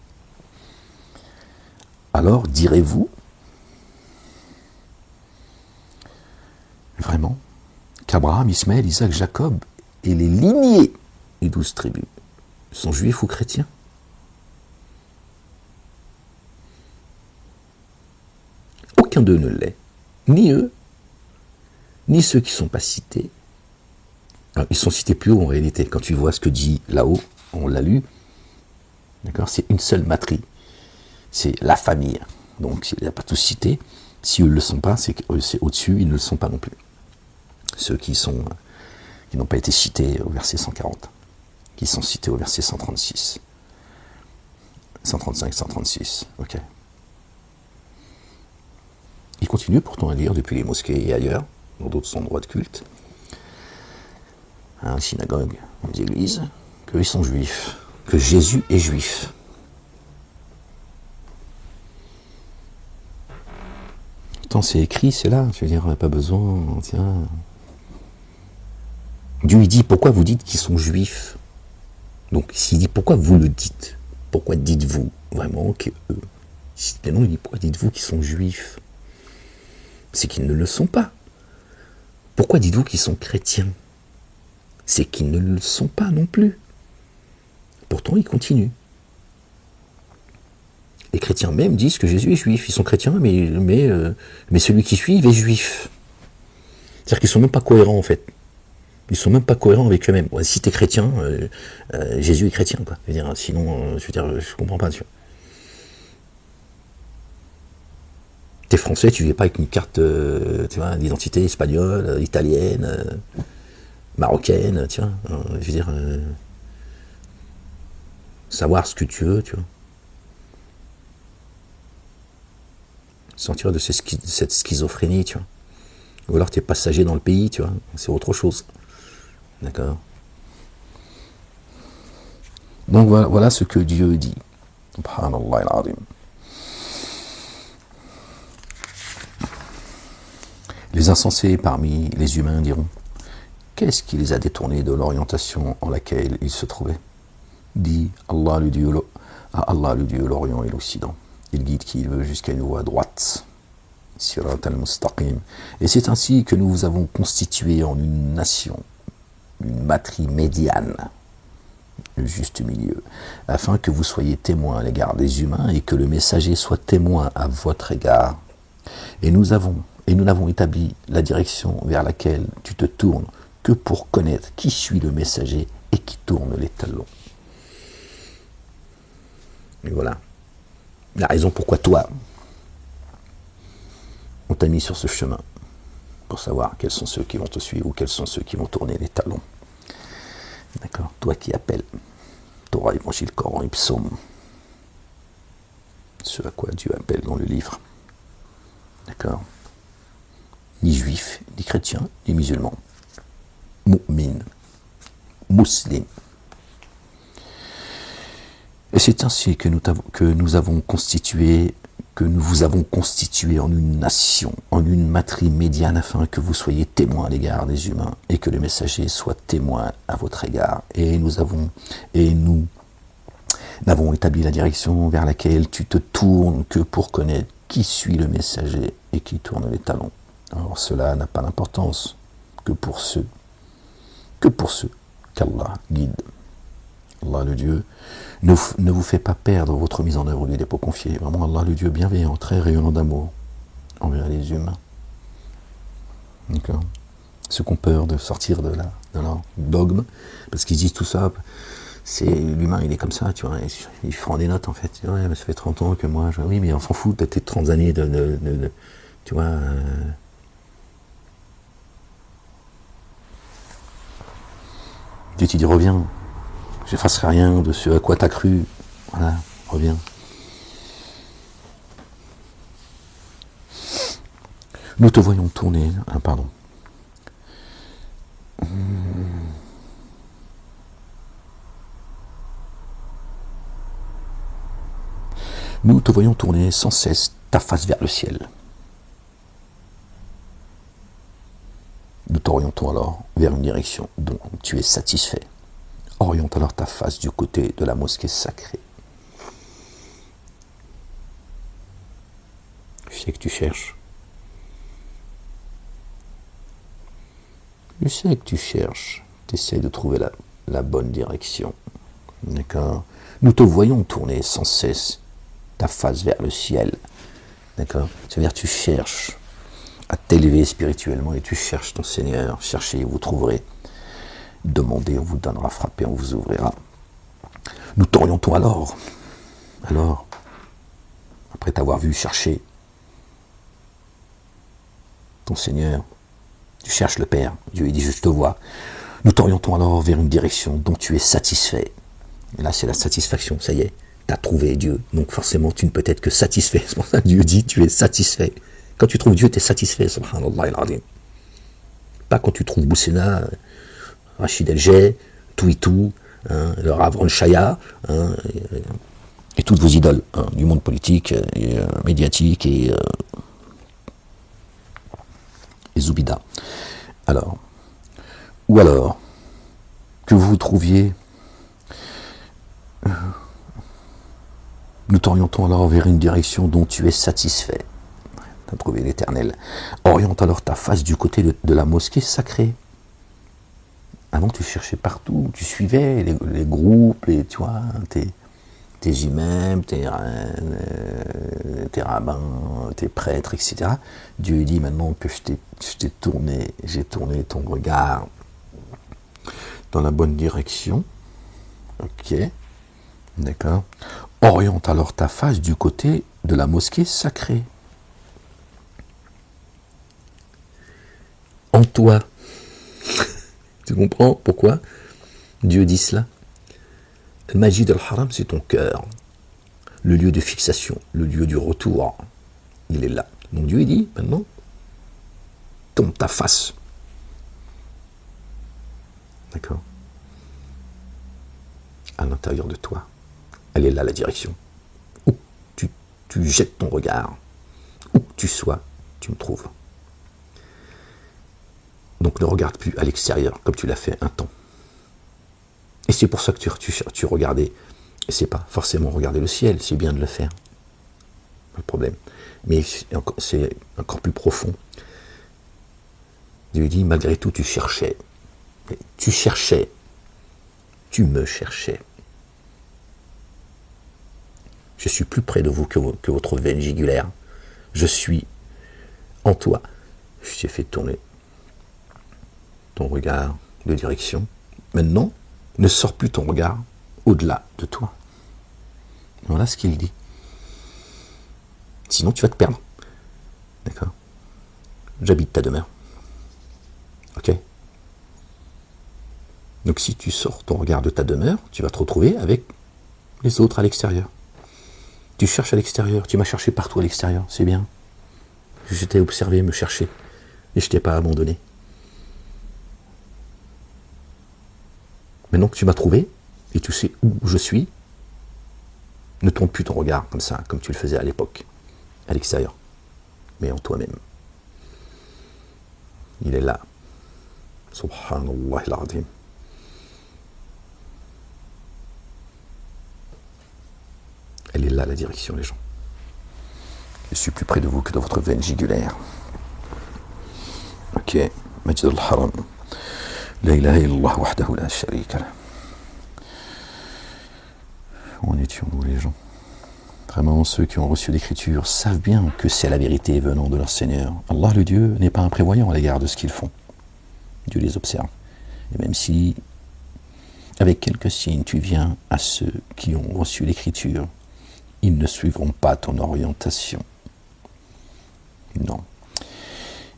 Alors direz-vous vraiment qu'Abraham, Ismaël, Isaac, Jacob et les lignées des 12 tribus sont juifs ou chrétiens? Aucun d'eux ne l'est, ni eux, ni ceux qui ne sont pas cités. Alors, ils sont cités plus haut en réalité. Quand tu vois ce que dit là-haut, on l'a lu, d'accord, c'est une seule matrie, c'est la famille. Donc il n'y a pas tous cités. Si eux ne le sont pas, c'est au-dessus, ils ne le sont pas non plus. Ceux qui n'ont pas été cités au verset 140, qui sont cités au verset 136, 135, 136, ok. Ils continuent pourtant à lire depuis les mosquées et ailleurs, dans d'autres endroits de culte, hein, synagogues, les églises, qu'ils sont juifs, que Jésus est juif. Tant c'est écrit, c'est là, je veux dire, pas besoin, tiens. Dieu il dit, pourquoi vous dites qu'ils sont juifs? Donc, s'il dit, pourquoi vous le dites? Pourquoi dites-vous vraiment que eux? Non, il dit, pourquoi dites-vous qu'ils sont juifs? C'est qu'ils ne le sont pas. Pourquoi dites-vous qu'ils sont chrétiens? C'est qu'ils ne le sont pas non plus. Pourtant, ils continuent. Les chrétiens même disent que Jésus est juif. Ils sont chrétiens, mais celui qui suit est juif. C'est-à-dire qu'ils ne sont même pas cohérents, en fait. Ils ne sont même pas cohérents avec eux-mêmes. Ouais, si tu es chrétien, Jésus est chrétien, quoi. Je veux dire, sinon, je ne comprends pas. Tu es français, tu ne viens pas avec une carte d'identité espagnole, italienne, marocaine, tu vois. Je veux dire, savoir ce que tu veux, tu vois. Sortir de cette schizophrénie, tu vois. Ou alors tu es passager dans le pays, tu vois. C'est autre chose. D'accord. Donc voilà ce que Dieu dit. Subhanallah al-Azim. Les insensés parmi les humains diront, qu'est-ce qui les a détournés de l'orientation en laquelle ils se trouvaient? Dit Allah le Dieu, à Allah le Dieu l'Orient et l'Occident. Il guide qui il veut jusqu'à une voie droite. Sirat al-Mustaqim. Et c'est ainsi que nous vous avons constitué en une nation, une matrie médiane, le juste milieu, afin que vous soyez témoins à l'égard des humains et que le messager soit témoin à votre égard. Et nous n'avons établi la direction vers laquelle tu te tournes que pour connaître qui suit le messager et qui tourne les talons. Et voilà la raison pourquoi toi, on t'a mis sur ce chemin, pour savoir quels sont ceux qui vont te suivre ou quels sont ceux qui vont tourner les talons. D'accord? Toi qui appelles Torah, Évangile, Coran et Psaume, ce à quoi Dieu appelle dans le livre. D'accord? Ni juif, ni chrétien, ni musulman. Mu'min, muslim. Et c'est ainsi que nous avons constitué que nous vous avons constitué en une nation, en une matrie médiane, afin que vous soyez témoins à l'égard des humains, et que le messager soit témoin à votre égard. Et nous n'avons établi la direction vers laquelle tu te tournes que pour connaître qui suit le messager et qui tourne les talons. Alors cela n'a pas d'importance que pour ceux qu'Allah guide. Allah le Dieu ne vous fait pas perdre votre mise en œuvre du dépôt confié. Vraiment Allah le Dieu bienveillant, très rayonnant d'amour envers les humains. D'accord. Ceux qui ont peur de sortir de leur dogme, parce qu'ils disent tout ça, c'est l'humain, il est comme ça, tu vois, il prend des notes en fait. Ouais, mais ça fait 30 ans que moi, oui, mais on s'en fout, t'as tes 30 années tu vois. Dieu te dit reviens, j'effacerai rien de ce à quoi t'as cru, voilà, reviens. Nous te voyons tourner, pardon. Nous te voyons tourner sans cesse ta face vers le ciel. Nous t'orientons alors vers une direction dont tu es satisfait. Oriente alors ta face du côté de la mosquée sacrée. Je sais que tu cherches. Je sais que tu cherches. Tu essaies de trouver la bonne direction. D'accord. Nous te voyons tourner sans cesse ta face vers le ciel. D'accord. C'est-à-dire tu cherches à t'élever spirituellement et tu cherches ton Seigneur. Cherchez et vous trouverez. Demandez, on vous donnera. Frappez, on vous ouvrira. Nous t'orientons alors, après t'avoir vu chercher ton Seigneur, tu cherches le Père. Dieu il dit, je te vois. Nous t'orientons alors vers une direction dont tu es satisfait. Et là, c'est la satisfaction, ça y est. Tu as trouvé Dieu, donc forcément, tu ne peux être que satisfait. C'est pour ça que Dieu dit, tu es satisfait. Quand tu trouves Dieu, tu es satisfait, subhanallah al-azim. Pas quand tu trouves Boussena, Rachid El-Jay, Touitou, le Rav Shaya, et toutes vos idoles du monde politique, et, médiatique et Zoubida. Alors, ou alors, que vous trouviez, nous t'orientons alors vers une direction dont tu es satisfait. Tu as trouvé l'Éternel. Oriente alors ta face du côté de la mosquée sacrée. Avant, tu cherchais partout, tu suivais les groupes, tu vois, tes imams, tes rabbins, tes prêtres, etc. Dieu dit maintenant que j'ai tourné ton regard dans la bonne direction. Ok, d'accord. Oriente alors ta face du côté de la mosquée sacrée. En toi. Tu comprends pourquoi Dieu dit cela? Le Majid al-Haram, c'est ton cœur. Le lieu de fixation, le lieu du retour. Il est là. Donc Dieu dit, maintenant, tourne ta face. D'accord? À l'intérieur de toi. Elle est là, la direction. Où tu jettes ton regard. Où que tu sois, tu me trouves. Donc ne regarde plus à l'extérieur, comme tu l'as fait un temps. Et c'est pour ça que tu regardais. Et c'est pas forcément regarder le ciel, c'est bien de le faire. Pas de problème. Mais c'est encore plus profond. Dieu dit, malgré tout, tu cherchais. Tu cherchais. Tu me cherchais. Je suis plus près de vous que votre veine jugulaire. Je suis en toi. Je t'ai fait tourner ton regard de direction. Maintenant, ne sors plus ton regard au-delà de toi. Voilà ce qu'il dit. Sinon, tu vas te perdre. D'accord? J'habite ta demeure. Ok? Donc, si tu sors ton regard de ta demeure, tu vas te retrouver avec les autres à l'extérieur. Tu cherches à l'extérieur. Tu m'as cherché partout à l'extérieur. C'est bien. Je t'ai observé, me chercher. Et je ne t'ai pas abandonné. Maintenant que tu m'as trouvé, et tu sais où je suis, ne tourne plus ton regard comme ça, comme tu le faisais à l'époque. à l'extérieur, mais en toi-même. Il est là. Subhanallah al-azim. Elle est là, la direction, les gens. Je suis plus près de vous que de votre veine jugulaire. Ok. Majid al-Haram. La ilaha illallah wahdahu la sharika lah. Où en étions-nous, les gens? Vraiment, ceux qui ont reçu l'écriture savent bien que c'est la vérité venant de leur Seigneur. Allah, le Dieu, n'est pas imprévoyant à l'égard de ce qu'ils font. Dieu les observe. Et même si, avec quelques signes, tu viens à ceux qui ont reçu l'écriture, ils ne suivront pas ton orientation. Non.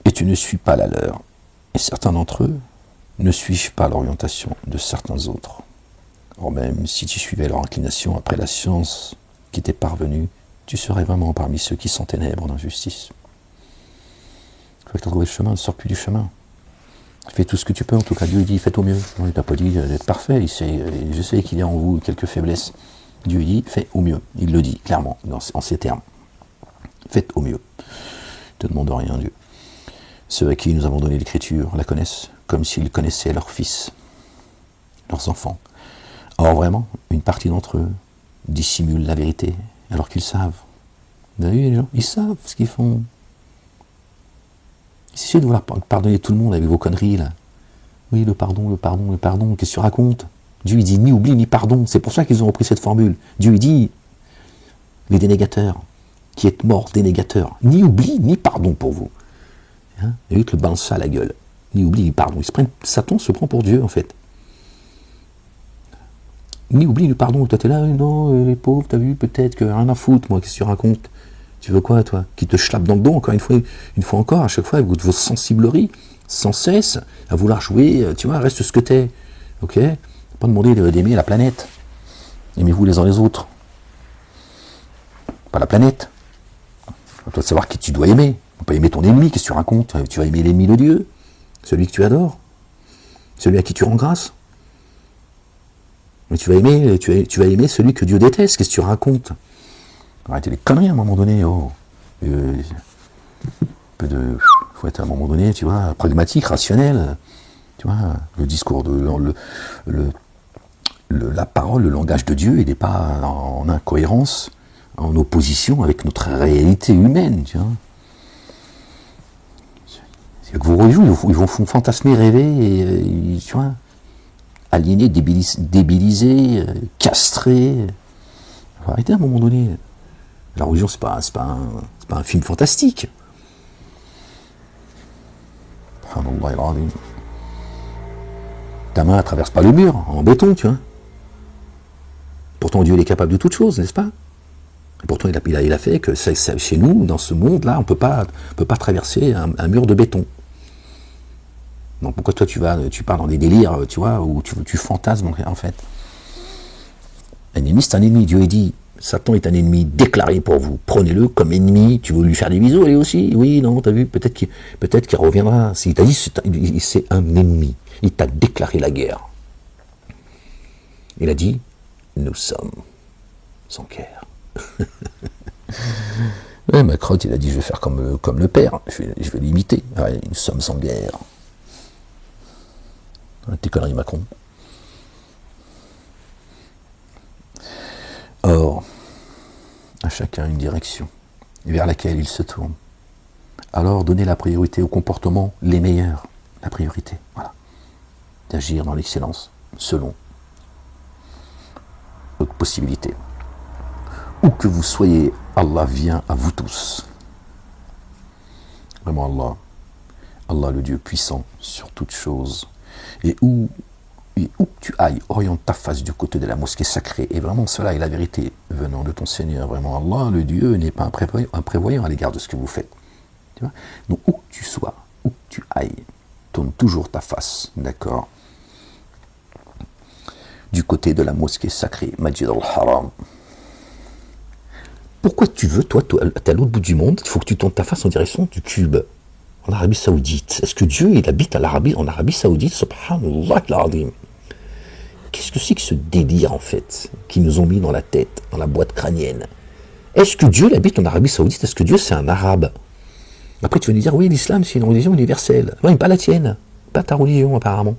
Et tu ne suis pas la leur. Et certains d'entre eux ne suivent pas l'orientation de certains autres. Or même si tu suivais leur inclination après la science qui t'est parvenue, tu serais vraiment parmi ceux qui sont ténèbres d'injustice. Il faut que tu trouves le chemin, ne sors plus du chemin. Fais tout ce que tu peux, en tout cas Dieu dit, faites au mieux. Il t'a pas dit d'être parfait, je sais qu'il y a en vous quelques faiblesses. Dieu dit, fais au mieux. Il le dit clairement, en ces termes. Faites au mieux. Ne te demande rien, Dieu. Ceux à qui nous avons donné l'écriture la connaissent comme s'ils connaissaient leurs fils, leurs enfants. Or vraiment, une partie d'entre eux dissimulent la vérité alors qu'ils savent. Vous avez vu les gens? Ils savent ce qu'ils font. Essayez de vouloir pardonner tout le monde avec vos conneries là. Oui, le pardon, le pardon, le pardon, qu'est-ce que tu racontes? Dieu il dit ni oubli ni pardon. C'est pour ça qu'ils ont repris cette formule. Dieu il dit, les dénégateurs, qui êtes morts dénégateurs, ni oubli ni pardon pour vous. Hein? Et lui, te le balance ça à la gueule. Ni oubli ni pardon. Satan se prend pour Dieu en fait. Ni oubli ni pardon. Toi t'es là, non, les pauvres, t'as vu, peut-être que rien à foutre, moi, qu'est-ce que tu racontes? Tu veux quoi, toi? Qui te schlappe dans le dos, encore une fois encore, à chaque fois, avec vos sensibleries, sans cesse, à vouloir jouer, tu vois, reste ce que t'es. Ok? Pas demander d'aimer la planète. Aimez-vous les uns les autres. Pas la planète. Tu dois savoir qui tu dois aimer. Tu peux pas aimer ton ennemi, qu'est-ce que tu racontes? Tu vas aimer l'ennemi de Dieu, celui que tu adores, celui à qui tu rends grâce. Mais tu vas aimer celui que Dieu déteste, qu'est-ce que tu racontes? Arrêtez les conneries à un moment donné. Faut être à un moment donné, tu vois, pragmatique, rationnel. Tu vois, le discours la parole, le langage de Dieu, il n'est pas en incohérence, en opposition avec notre réalité humaine. Tu vois. C'est que vos religions, ils vont fantasmer, rêver, et tu vois, aliéner, débiliser, castrer. Il faut arrêter à un moment donné. La religion, c'est pas un film fantastique. Ta main ne traverse pas le mur en béton, tu vois. Pourtant, Dieu il est capable de toutes choses, n'est-ce pas? Et pourtant, il a fait que chez nous, dans ce monde-là, on ne peut pas traverser un mur de béton. Donc pourquoi toi, tu pars dans des délires, tu vois, où tu fantasmes, en fait. Un ennemi, c'est un ennemi. Dieu a dit, Satan est un ennemi déclaré pour vous. Prenez-le comme ennemi. Tu veux lui faire des bisous, lui aussi? Oui, non, t'as vu, peut-être qu'il reviendra. S'il t'a dit, c'est un ennemi. Il t'a déclaré la guerre. Il a dit, nous sommes sans guerre. Ouais, Macron, il a dit, je vais faire comme le père. Je vais l'imiter. Ouais, nous sommes sans guerre. Tes conneries, Macron. Or, à chacun une direction vers laquelle il se tourne. Alors, donnez la priorité aux comportements les meilleurs. La priorité, voilà. D'agir dans l'excellence, selon votre possibilité. Où que vous soyez, Allah vient à vous tous. Vraiment Allah le Dieu puissant sur toutes choses. Et où que tu ailles, oriente ta face du côté de la mosquée sacrée. Et vraiment, cela est la vérité venant de ton Seigneur. Vraiment, Allah, le Dieu, n'est pas imprévoyant à l'égard de ce que vous faites. Tu vois? Donc, où que tu sois, où que tu ailles, tourne toujours ta face, d'accord, du côté de la mosquée sacrée, Majid al-Haram. Pourquoi tu veux, toi, t'es à l'autre bout du monde, il faut que tu tournes ta face en direction du Cube, en Arabie Saoudite? Est-ce que Dieu, il habite en Arabie Saoudite? Subhanallah al-Azim. Qu'est-ce que c'est que ce délire, en fait, qu'ils nous ont mis dans la tête, dans la boîte crânienne?
Est-ce que Dieu habite en Arabie Saoudite? Est-ce que Dieu c'est un arabe? Après tu vas nous dire, oui, l'islam c'est une religion universelle. Oui, mais pas la tienne, pas ta religion apparemment.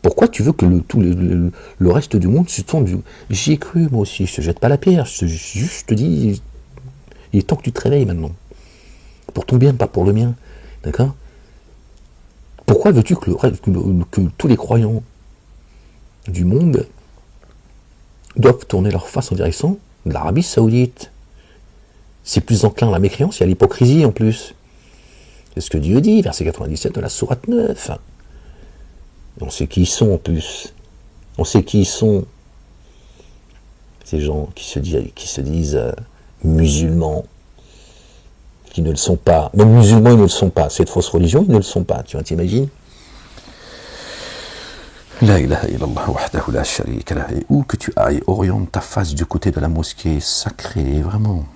Pourquoi tu veux que le reste du monde se tourne du... J'y ai cru moi aussi, je te jette pas la pierre, je te dis, il est temps que tu te réveilles maintenant. Pour ton bien, pas pour le mien. D'accord? Pourquoi veux-tu que tous les croyants du monde doivent tourner leur face en direction de l'Arabie Saoudite? C'est plus enclin à la mécréance et à l'hypocrisie en plus. C'est ce que Dieu dit, verset 97 de la sourate 9. On sait qui ils sont en plus. On sait qui ils sont. Ces gens qui se disent musulmans, qui ne le sont pas. Même musulmans, ils ne le sont pas. Cette fausse religion, ils ne le sont pas. Tu vois, t'imagines?
La ilaha illallah wahdahu la sharika lah. Et où que tu ailles, oriente ta face du côté de la mosquée sacrée. Vraiment,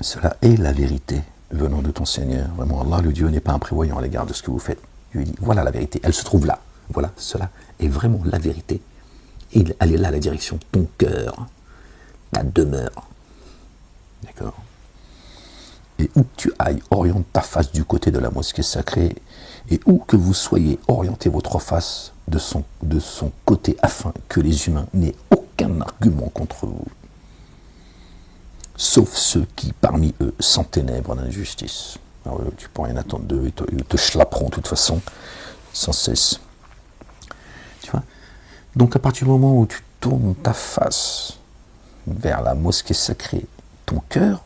cela est la vérité venant de ton Seigneur. Vraiment, Allah, le Dieu, n'est pas imprévoyant à l'égard de ce que vous faites. Dieu dit, voilà la vérité, elle se trouve là. Voilà, cela est vraiment la vérité. Et elle est là, la direction, ton cœur, ta demeure. D'accord? Et où que tu ailles, oriente ta face du côté de la mosquée sacrée, et où que vous soyez, orientez votre face de son côté, afin que les humains n'aient aucun argument contre vous. Sauf ceux qui, parmi eux, s'enténèbrent d'injustice. Alors, tu peux rien attendre d'eux, ils te schlapperont de toute façon, sans cesse. Tu vois? Donc à partir du moment où tu tournes ta face vers la mosquée sacrée, ton cœur,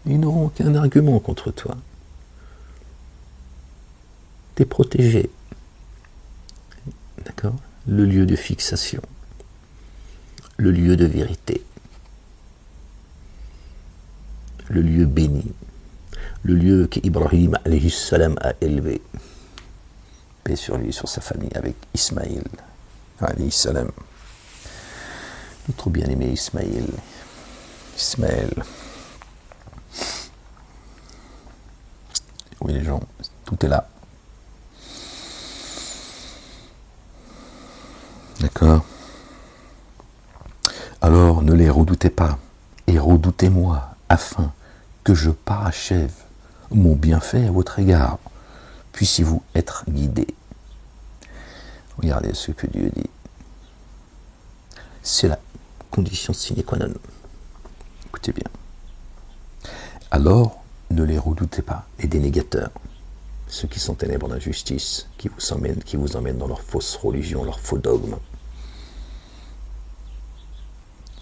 ils n'auront aucun argument contre toi. Tu es protégé. D'accord? Le lieu de fixation. Le lieu de vérité. Le lieu béni. Le lieu qu'Ibrahim alayhi salam a élevé. Paix sur lui, sur sa famille, avec Ismaïl alayhi salam. Notre bien-aimé Ismaïl. Oui les gens, tout est là. D'accord? Alors ne les redoutez pas, et redoutez-moi, afin que je parachève mon bienfait à votre égard. Puissiez-vous être guidés. Regardez ce que Dieu dit. C'est la condition sine qua non. Écoutez bien. Alors, ne les redoutez pas, les dénégateurs, ceux qui sont ténèbres d'injustice, qui vous emmènent dans leur fausse religion, leur faux dogme.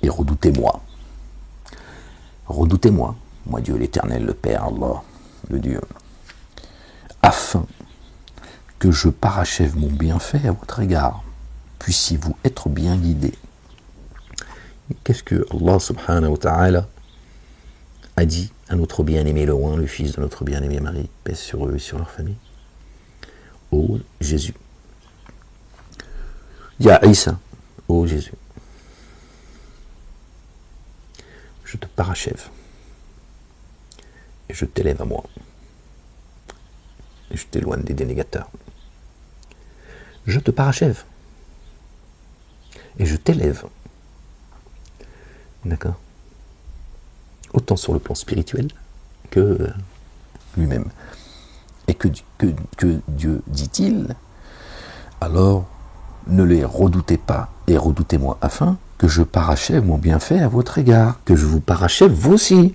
Et redoutez-moi. Redoutez-moi, moi Dieu l'Éternel, le Père, Allah, le Dieu, afin que je parachève mon bienfait à votre égard. Puissiez-vous être bien guidés. Qu'est-ce que Allah subhanahu wa ta'ala a dit à notre bien-aimé le Oint, le fils de notre bien-aimé Marie, paix sur eux et sur leur famille? Ô Jésus. Ya Isa, ô Jésus. Je te parachève. Et je t'élève à moi. Et je t'éloigne des dénégateurs. Je te parachève. Et je t'élève. D'accord? Autant sur le plan spirituel que lui-même. Et que Dieu dit-il, alors ne les redoutez pas et redoutez-moi afin que je parachève mon bienfait à votre égard, que je vous parachève vous aussi.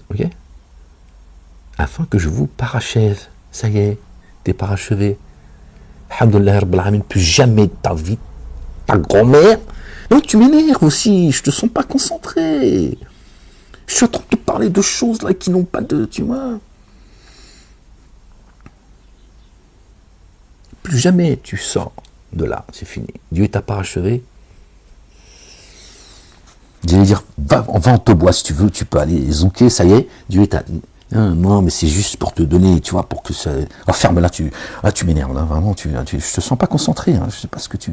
Ok? Afin que je vous parachève. Ça y est, t'es parachevé. Alhamdulillah Rabbil Alamin, plus jamais de ta vie, ta grand-mère. Non, tu m'énerves aussi, je te sens pas concentré. Je suis en train de te parler de choses là qui n'ont pas de, tu vois. Plus jamais tu sors de là, c'est fini. Dieu t'a parachevé. J'allais dire, va en te bois si tu veux, tu peux aller zouker, ça y est, Dieu t'a dit. Non, mais c'est juste pour te donner, tu vois, pour que ça... Oh, ferme, là, tu m'énerves, là, vraiment, je te sens pas concentré, hein, je sais pas ce que tu...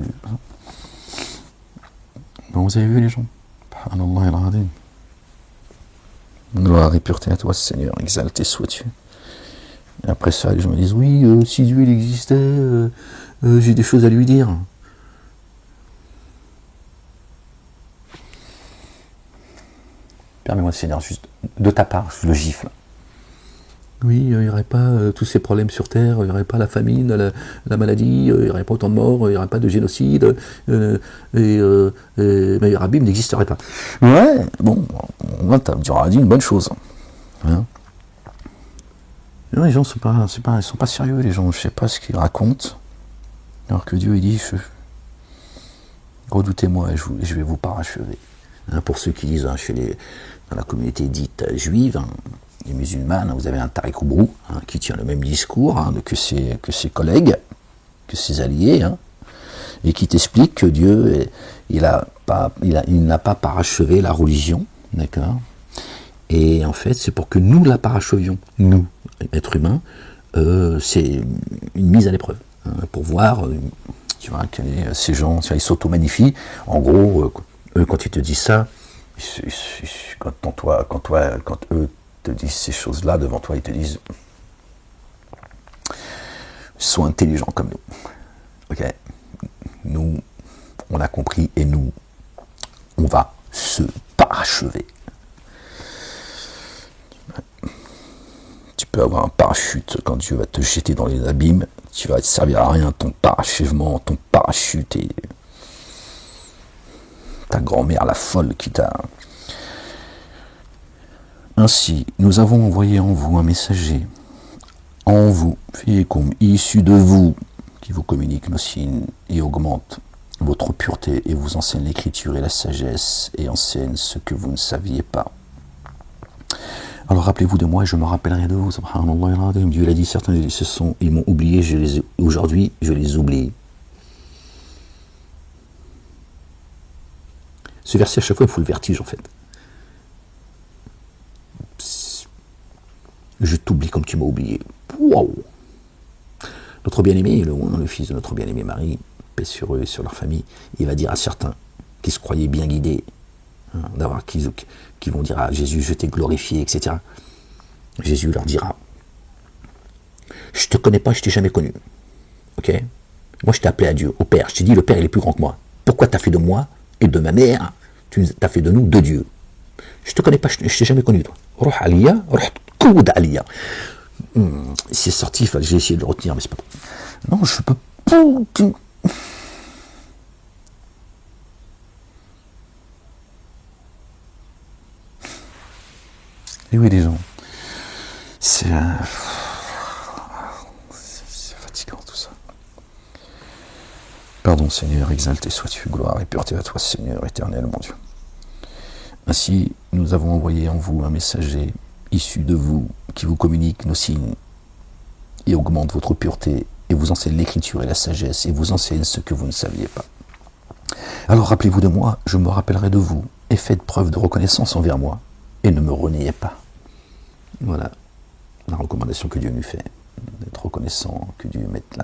Bon, vous avez vu, les gens? Subhanallah al-Azim. Gloire et pureté à toi, Seigneur, exalté sois-tu. Et après ça, les gens me disent, oui, si Dieu il existait, j'ai des choses à lui dire. Permets-moi, Seigneur, juste de ta part, je le gifle.
Oui, il n'y aurait pas tous ces problèmes sur Terre, il n'y aurait pas la famine, la maladie, il n'y aurait pas autant de morts, il n'y aurait pas de génocide, mais Rabbi n'existerait pas.
Ouais, bon, tu auras dit une bonne chose. Hein. Non, les gens ils sont pas sérieux, les gens, je sais pas ce qu'ils racontent. Alors que Dieu, il dit, redoutez-moi et je vais vous parachever.
Hein, pour ceux qui disent dans la communauté dite juive, hein, les musulmanes, vous avez un Tariq Oubrou qui tient le même discours que ses collègues, que ses alliés, et qui t'explique que Dieu, il n'a pas parachevé la religion, d'accord. Et en fait, c'est pour que nous la parachevions, nous, êtres humains, c'est une mise à l'épreuve, pour voir,
tu vois, que ces gens, ils s'auto-magnifient. En gros,
eux, quand ils te disent ça,
quand eux te disent ces choses-là devant toi, ils te disent sois intelligents comme nous. Ok, nous, on a compris et nous, on va se parachever. Tu peux avoir un parachute quand Dieu va te jeter dans les abîmes, tu vas te servir à rien, ton parachèvement, ton parachute et ta grand-mère, la folle qui t'a... Ainsi, nous avons envoyé en vous un messager, en vous, issu de vous, qui vous communique nos signes et augmente votre pureté et vous enseigne l'écriture et la sagesse et enseigne ce que vous ne saviez pas. Alors rappelez-vous de moi et je me rappellerai de vous. Subhanallah, Dieu l'a dit, certains ils m'ont oublié, aujourd'hui je les oublie. Ce verset à chaque fois il faut le vertige en fait. Je t'oublie comme tu m'as oublié. Waouh! Notre bien-aimé, le fils de notre bien-aimé Marie, paix sur eux et sur leur famille, il va dire à certains qui se croyaient bien guidés, qui vont dire à Jésus, je t'ai glorifié, etc. Jésus leur dira, je te connais pas, je t'ai jamais connu. Ok? Moi, je t'ai appelé à Dieu, au Père. Je t'ai dit, le Père, il est plus grand que moi. Pourquoi t'as fait de moi et de ma mère, tu t'as fait de nous deux dieux? Je te connais pas, je t'ai jamais connu, toi. Roh Aliyah, Roh Koud Aliyah. C'est sorti, j'ai essayé de le retenir, mais c'est pas... Non, je peux pas... Et oui, les gens, c'est fatigant tout ça. Pardon Seigneur, exalté sois-tu, gloire et pureté à toi Seigneur éternel mon Dieu. Ainsi, nous avons envoyé en vous un messager issu de vous qui vous communique nos signes et augmente votre pureté et vous enseigne l'écriture et la sagesse et vous enseigne ce que vous ne saviez pas. Alors rappelez-vous de moi, je me rappellerai de vous et faites preuve de reconnaissance envers moi et ne me reniez pas. Voilà la recommandation que Dieu nous fait, d'être reconnaissant, que Dieu mette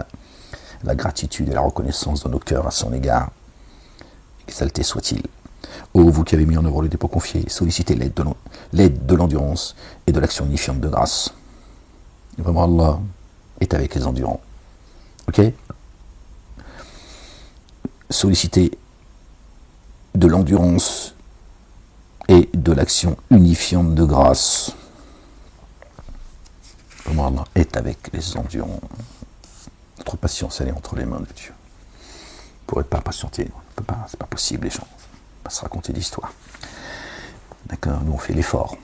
la gratitude et la reconnaissance dans nos cœurs à son égard. Exalté soit-il. Ô vous qui avez mis en œuvre le dépôt confié, sollicitez l'aide de l'endurance et de l'action unifiante de grâce. Vraiment, Allah est avec les endurants. Ok? Sollicitez de l'endurance et de l'action unifiante de grâce. Vraiment, Allah est avec les endurants. Notre patience, elle est entre les mains de Dieu. On ne pourrait pas patienter, c'est pas possible, les gens. On va se raconter l'histoire. D'accord, nous on fait l'effort.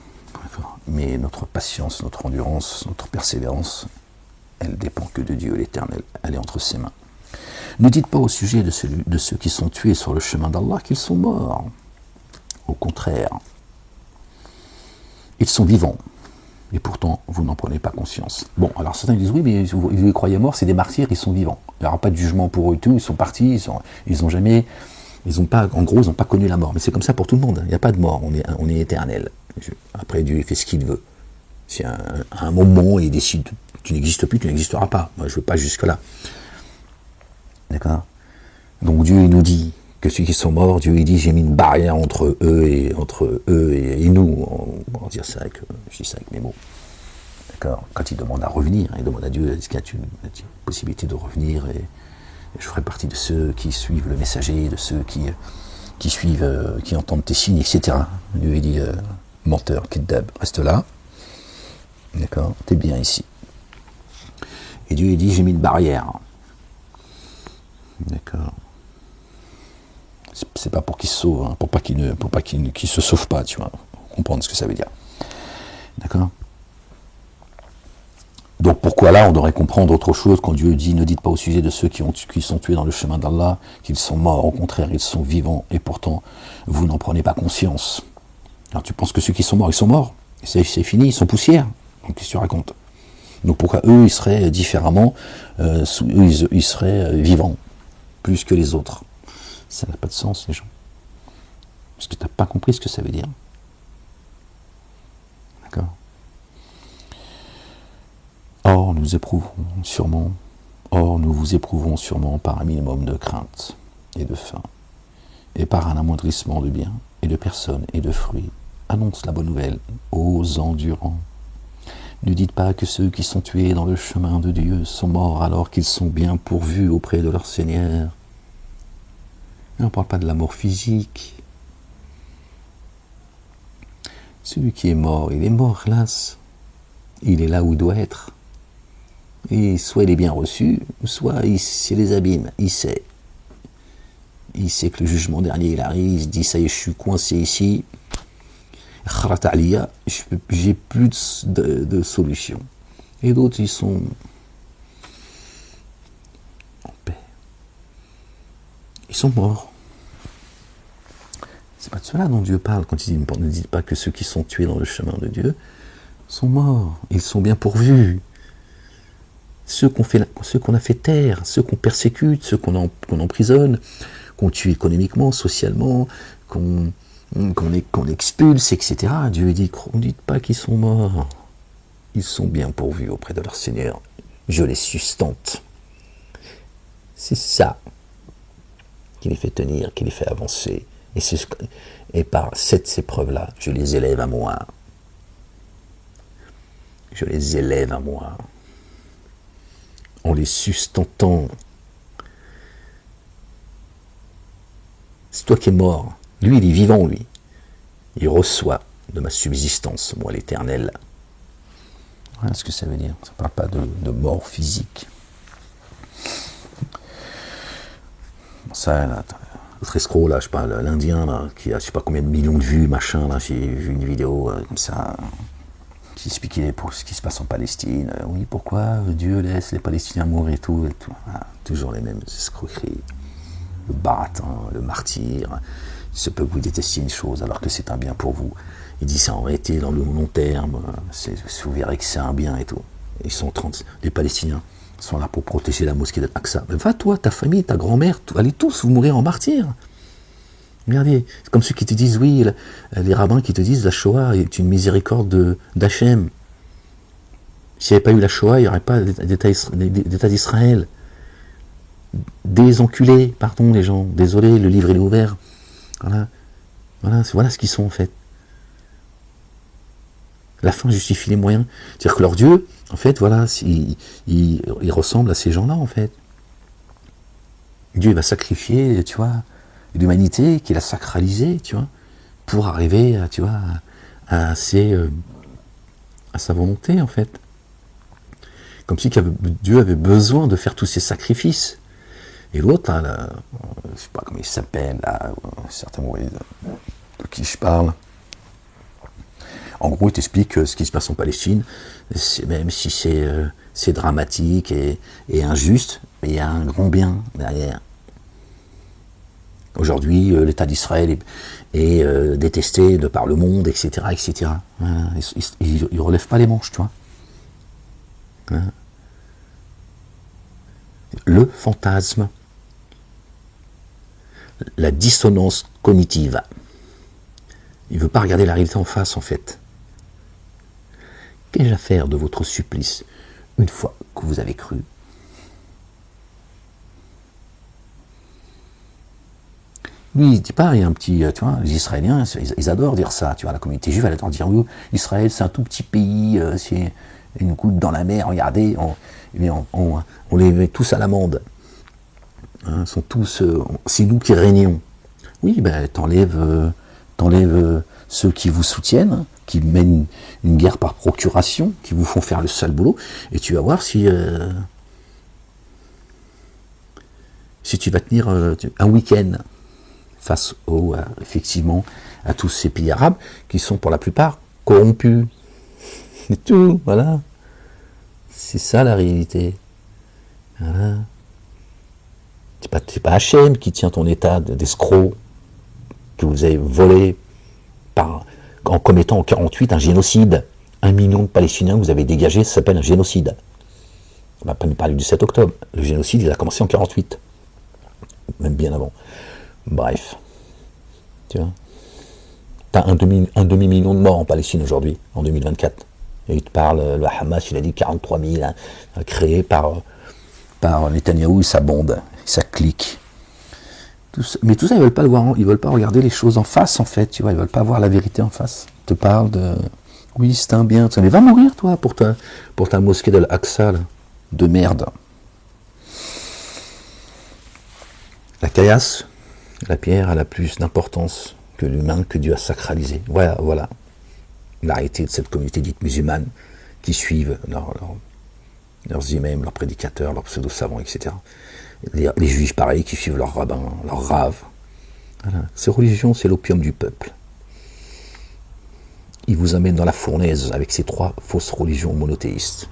Mais notre patience, notre endurance, notre persévérance, elle dépend que de Dieu l'Éternel. Elle est entre ses mains. Ne dites pas au sujet de ceux qui sont tués sur le chemin d'Allah qu'ils sont morts. Au contraire, ils sont vivants. Et pourtant, vous n'en prenez pas conscience. Bon, alors certains disent, oui, mais vous les croyez morts, c'est des martyrs, ils sont vivants. Il n'y aura pas de jugement pour eux, tout, ils sont partis, ils n'ont pas connu la mort. Mais c'est comme ça pour tout le monde, il n'y a pas de mort, on est éternel. Après, Dieu fait ce qu'il veut. Si à un moment, il décide, tu n'existes plus, tu n'existeras pas. Moi, je ne veux pas jusque-là. D'accord? Donc Dieu, il nous dit que ceux qui sont morts, Dieu, il dit, j'ai mis une barrière entre eux et nous. On va dire ça je dis ça avec mes mots. D'accord? Quand il demande à revenir, il demande à Dieu, est-ce qu'il y a une possibilité de revenir et je ferai partie de ceux qui suivent le messager, de ceux qui suivent, qui entendent tes signes, etc. Dieu, il dit, menteur, Kiddab, reste là. D'accord, t'es bien ici. Et Dieu il dit, j'ai mis une barrière. D'accord. C'est pas pour qu'il se sauve, hein, pour pas qu'il se sauve pas, tu vois. Comprendre ce que ça veut dire. D'accord. Donc pourquoi là on devrait comprendre autre chose quand Dieu dit ne dites pas au sujet de ceux qui sont tués dans le chemin d'Allah qu'ils sont morts, au contraire ils sont vivants et pourtant vous n'en prenez pas conscience. Alors tu penses que ceux qui sont morts, ils sont morts, c'est fini, ils sont poussière. Donc qu'est-ce que tu racontes? Donc pourquoi eux ils seraient différemment, ils seraient vivants plus que les autres? Ça n'a pas de sens les gens. Parce que tu n'as pas compris ce que ça veut dire. D'accord. Or, nous vous éprouvons sûrement par un minimum de crainte et de faim, et par un amoindrissement de biens, et de personnes, et de fruits. Annonce la bonne nouvelle aux endurants. Ne dites pas que ceux qui sont tués dans le chemin de Dieu sont morts alors qu'ils sont bien pourvus auprès de leur Seigneur. Et on ne parle pas de la mort physique. Celui qui est mort, il est mort, hélas. Il est là où il doit être. Et soit il est bien reçu, soit c'est les abîmes. Il sait que le jugement dernier il arrive, il se dit ça y est, je suis coincé ici. J'ai plus de solution. Et d'autres, ils sont en paix. Ils sont morts. C'est pas de cela dont Dieu parle quand il dit ne dites pas que ceux qui sont tués dans le chemin de Dieu sont morts. Ils sont bien pourvus. Ceux qu'on a fait taire, ceux qu'on persécute, ceux qu'on emprisonne, qu'on tue économiquement, socialement, qu'on expulse, etc. Dieu dit, ne dites pas qu'ils sont morts. Ils sont bien pourvus auprès de leur Seigneur. Je les sustente. C'est ça qui les fait tenir, qui les fait avancer. Et par cette épreuve-là, je les élève à moi. Je les élève à moi. En les sustentant. C'est toi qui es mort. Lui, il est vivant, lui. Il reçoit de ma subsistance, moi l'Éternel. Voilà ce que ça veut dire. Ça ne parle pas de mort physique. Ça, là, l'autre escroc, là, je sais pas, l'Indien, là, qui a je sais pas combien de millions de vues, machin, là, j'ai vu une vidéo comme ça, qui expliquait pour ce qui se passe en Palestine. Oui, pourquoi Dieu laisse les Palestiniens mourir et tout. Voilà, toujours les mêmes escroqueries. Le baratin, le martyr. Il se peut que vous détestiez une chose alors que c'est un bien pour vous. Il dit ça en réalité dans le long terme, vous verrez que c'est un bien et tout. Ils sont 30, les Palestiniens sont là pour protéger la mosquée d'Al-Aqsa. Mais va toi, ta famille, ta grand-mère, allez tous vous mourir en martyr. Regardez, c'est comme ceux qui te disent, oui, les rabbins qui te disent la Shoah est une miséricorde d'Hachem. S'il n'y avait pas eu la Shoah, il n'y aurait pas d'État d'Israël. Des enculés, pardon les gens, désolé, le livre il est ouvert. Voilà ce qu'ils sont en fait. La fin justifie les moyens. C'est-à-dire que leur Dieu, en fait, voilà, il ressemble à ces gens-là en fait. Dieu va sacrifier, tu vois, l'humanité qu'il a sacralisée, tu vois, pour arriver, tu vois, à sa volonté en fait. Comme si Dieu avait besoin de faire tous ces sacrifices. Et l'autre, là, je ne sais pas comment il s'appelle, là, certainement de qui je parle. En gros, il t'explique ce qui se passe en Palestine, même si c'est dramatique et injuste, mais il y a un grand bien derrière. Aujourd'hui, l'État d'Israël est détesté de par le monde, etc., etc. Voilà. Il ne relève pas les manches, tu vois. Voilà. Le fantasme. La dissonance cognitive. Il ne veut pas regarder la réalité en face, en fait. Qu'ai-je à faire de votre supplice une fois que vous avez cru? Lui, il dit pas, il y a un petit, tu vois, les Israéliens, ils adorent dire ça, tu vois, la communauté juive, elle adore dire, oui, Israël, c'est un tout petit pays, c'est une goutte dans la mer, regardez, on les met tous à l'amende. Hein, sont tous, c'est nous qui régnons. Oui, ben, t'enlèves ceux qui vous soutiennent, qui mènent une guerre par procuration, qui vous font faire le sale boulot, et tu vas voir si tu vas tenir un week-end face effectivement à tous ces pays arabes qui sont pour la plupart corrompus. C'est tout, voilà. C'est ça la réalité. Voilà. C'est pas Hachem qui tient ton état d'escroc que vous avez volé en commettant en 48 un génocide. 1 million de Palestiniens que vous avez dégagés, ça s'appelle un génocide. On va pas nous parler du 7 octobre. Le génocide, il a commencé en 48. Même bien avant. Bref. Tu vois. T'as un demi-million de morts en Palestine aujourd'hui, en 2024. Et il te parle, le Hamas, il a dit 43 000, hein, créés par Netanyahou et sa bande, sa clique. Mais tout ça, ils veulent pas le voir, ils veulent pas regarder les choses en face, en fait, tu vois, ils veulent pas voir la vérité en face. Ils te parlent de, oui, c'est un bien, mais va mourir, toi, pour ta mosquée de l'Aqsa, de merde. La caillasse, la pierre, elle a plus d'importance que l'humain que Dieu a sacralisé. Voilà. L'arrêté de cette communauté dite musulmane qui suivent leurs imams, leurs prédicateurs, leurs pseudo-savants, etc. Les juifs, pareil, qui suivent leurs rabbins, leurs raves. Voilà. Ces religions, c'est l'opium du peuple. Ils vous amènent dans la fournaise avec ces 3 fausses religions monothéistes.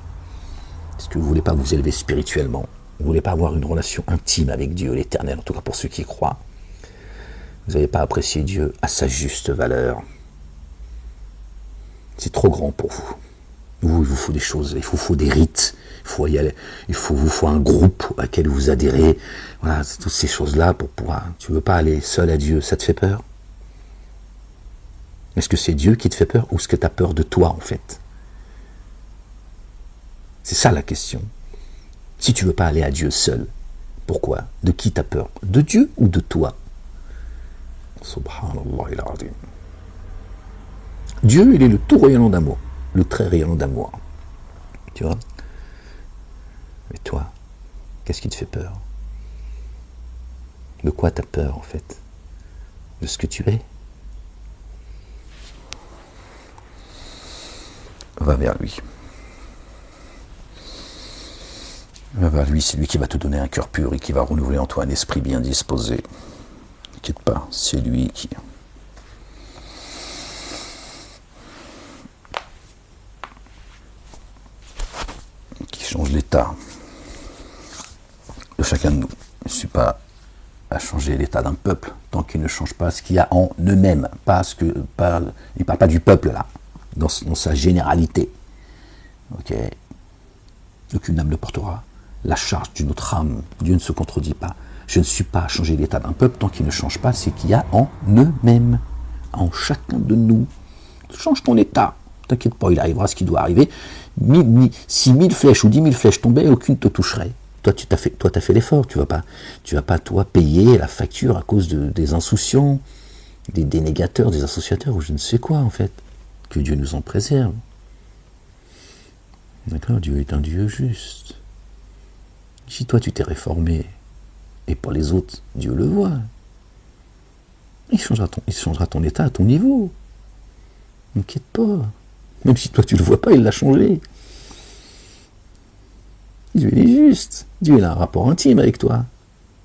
Est-ce que vous ne voulez pas vous élever spirituellement? Vous ne voulez pas avoir une relation intime avec Dieu, l'Éternel, en tout cas pour ceux qui y croient? Vous n'avez pas apprécié Dieu à sa juste valeur. C'est trop grand pour vous. Il vous faut des choses, il vous faut des rites, il vous faut un groupe auquel vous adhérez. Voilà, toutes ces choses-là pour pouvoir. Tu ne veux pas aller seul à Dieu, ça te fait peur? Est-ce que c'est Dieu qui te fait peur ou est-ce que tu as peur de toi en fait? C'est ça la question. Si tu ne veux pas aller à Dieu seul, pourquoi? De qui tu as peur? De Dieu ou de toi? Subhanallah il-Azim. Dieu, il est le tout rayonnant d'amour, le très rayonnant d'amour. Tu vois? Mais toi, qu'est-ce qui te fait peur? De quoi tu as peur en fait? De ce que tu es? Va vers lui. Va vers lui, c'est lui qui va te donner un cœur pur et qui va renouveler en toi un esprit bien disposé. T'inquiète pas, c'est lui qui change l'état de chacun de nous. Je ne suis pas à changer l'état d'un peuple tant qu'il ne change pas ce qu'il y a en eux-mêmes. Il ne parle pas du peuple là, dans sa généralité. Ok. Aucune âme ne portera la charge d'une autre âme. Dieu ne se contredit pas. Je ne suis pas à changer l'état d'un peuple tant qu'il ne change pas ce qu'il y a en eux-mêmes, en chacun de nous. Change ton état. T'inquiète pas, il arrivera ce qui doit arriver. Si 1000 flèches ou 10 000 flèches tombaient, aucune ne te toucherait. Toi, tu as fait l'effort. Tu vas pas, toi, payer la facture à cause des insouciants, des dénégateurs, des associateurs, ou je ne sais quoi, en fait. Que Dieu nous en préserve. D'accord, Dieu est un Dieu juste. Si toi, tu t'es réformé, et pour les autres, Dieu le voit, il changera ton état à ton niveau. N'inquiète pas. Même si toi tu le vois pas, il l'a changé. Dieu il est juste. Dieu il a un rapport intime avec toi.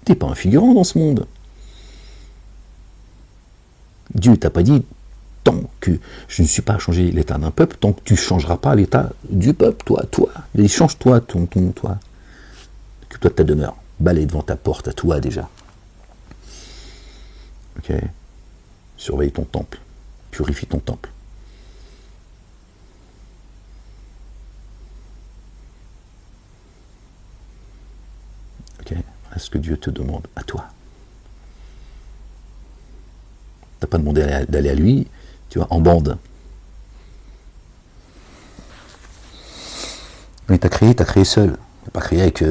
T'es pas un figurant dans ce monde. Dieu t'a pas dit tant que je ne suis pas à changer l'état d'un peuple, tant que tu ne changeras pas l'état du peuple, toi. Il change toi, toi. Que toi ta demeure. Balaye devant ta porte à toi déjà. Ok. Surveille ton temple. Purifie ton temple. Okay. Est-ce que Dieu te demande à toi? T'as pas demandé d'aller à lui, tu vois, en bande. Mais t'as créé seul. T'as pas créé avec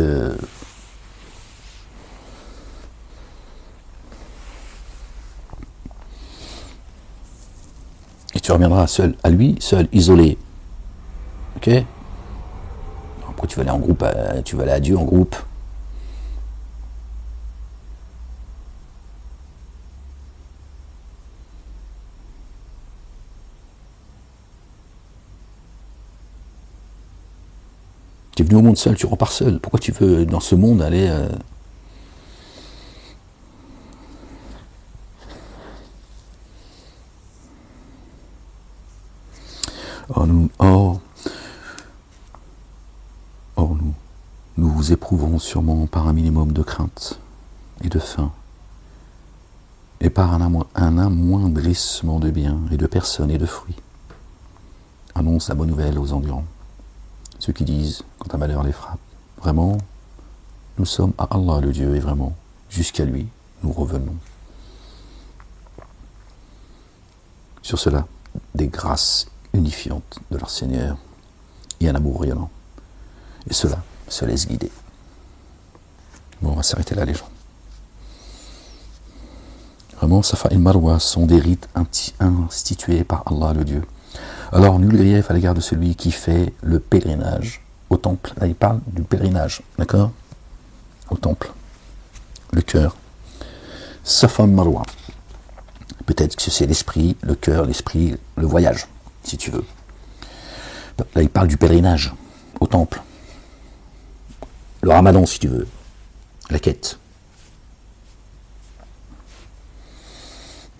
et tu reviendras seul à lui, seul, isolé. Ok? Après tu vas aller en groupe, tu vas aller à Dieu en groupe. Tu es venu au monde seul, tu repars seul. Pourquoi tu veux, dans ce monde, aller... Nous vous éprouvons sûrement par un minimum de crainte et de faim, et par un amoindrissement de biens et de personnes et de fruits. Annonce la bonne nouvelle aux endurants, ceux qui disent, quand un malheur les frappe, vraiment, nous sommes à Allah le Dieu, et vraiment, jusqu'à lui, nous revenons. Sur cela, des grâces unifiantes de leur Seigneur et un amour rayonnant. Et cela se laisse guider. Bon, on va s'arrêter là, les gens. Vraiment, Safa et Marwa sont des rites institués par Allah le Dieu. Alors, nul grief à l'égard de celui qui fait le pèlerinage au temple. Là, il parle du pèlerinage, d'accord? Au temple. Le cœur. Safa et Marwa. Peut-être que c'est l'esprit, le cœur, l'esprit, le voyage, si tu veux. Là, il parle du pèlerinage au temple. Le ramadan, si tu veux. La quête.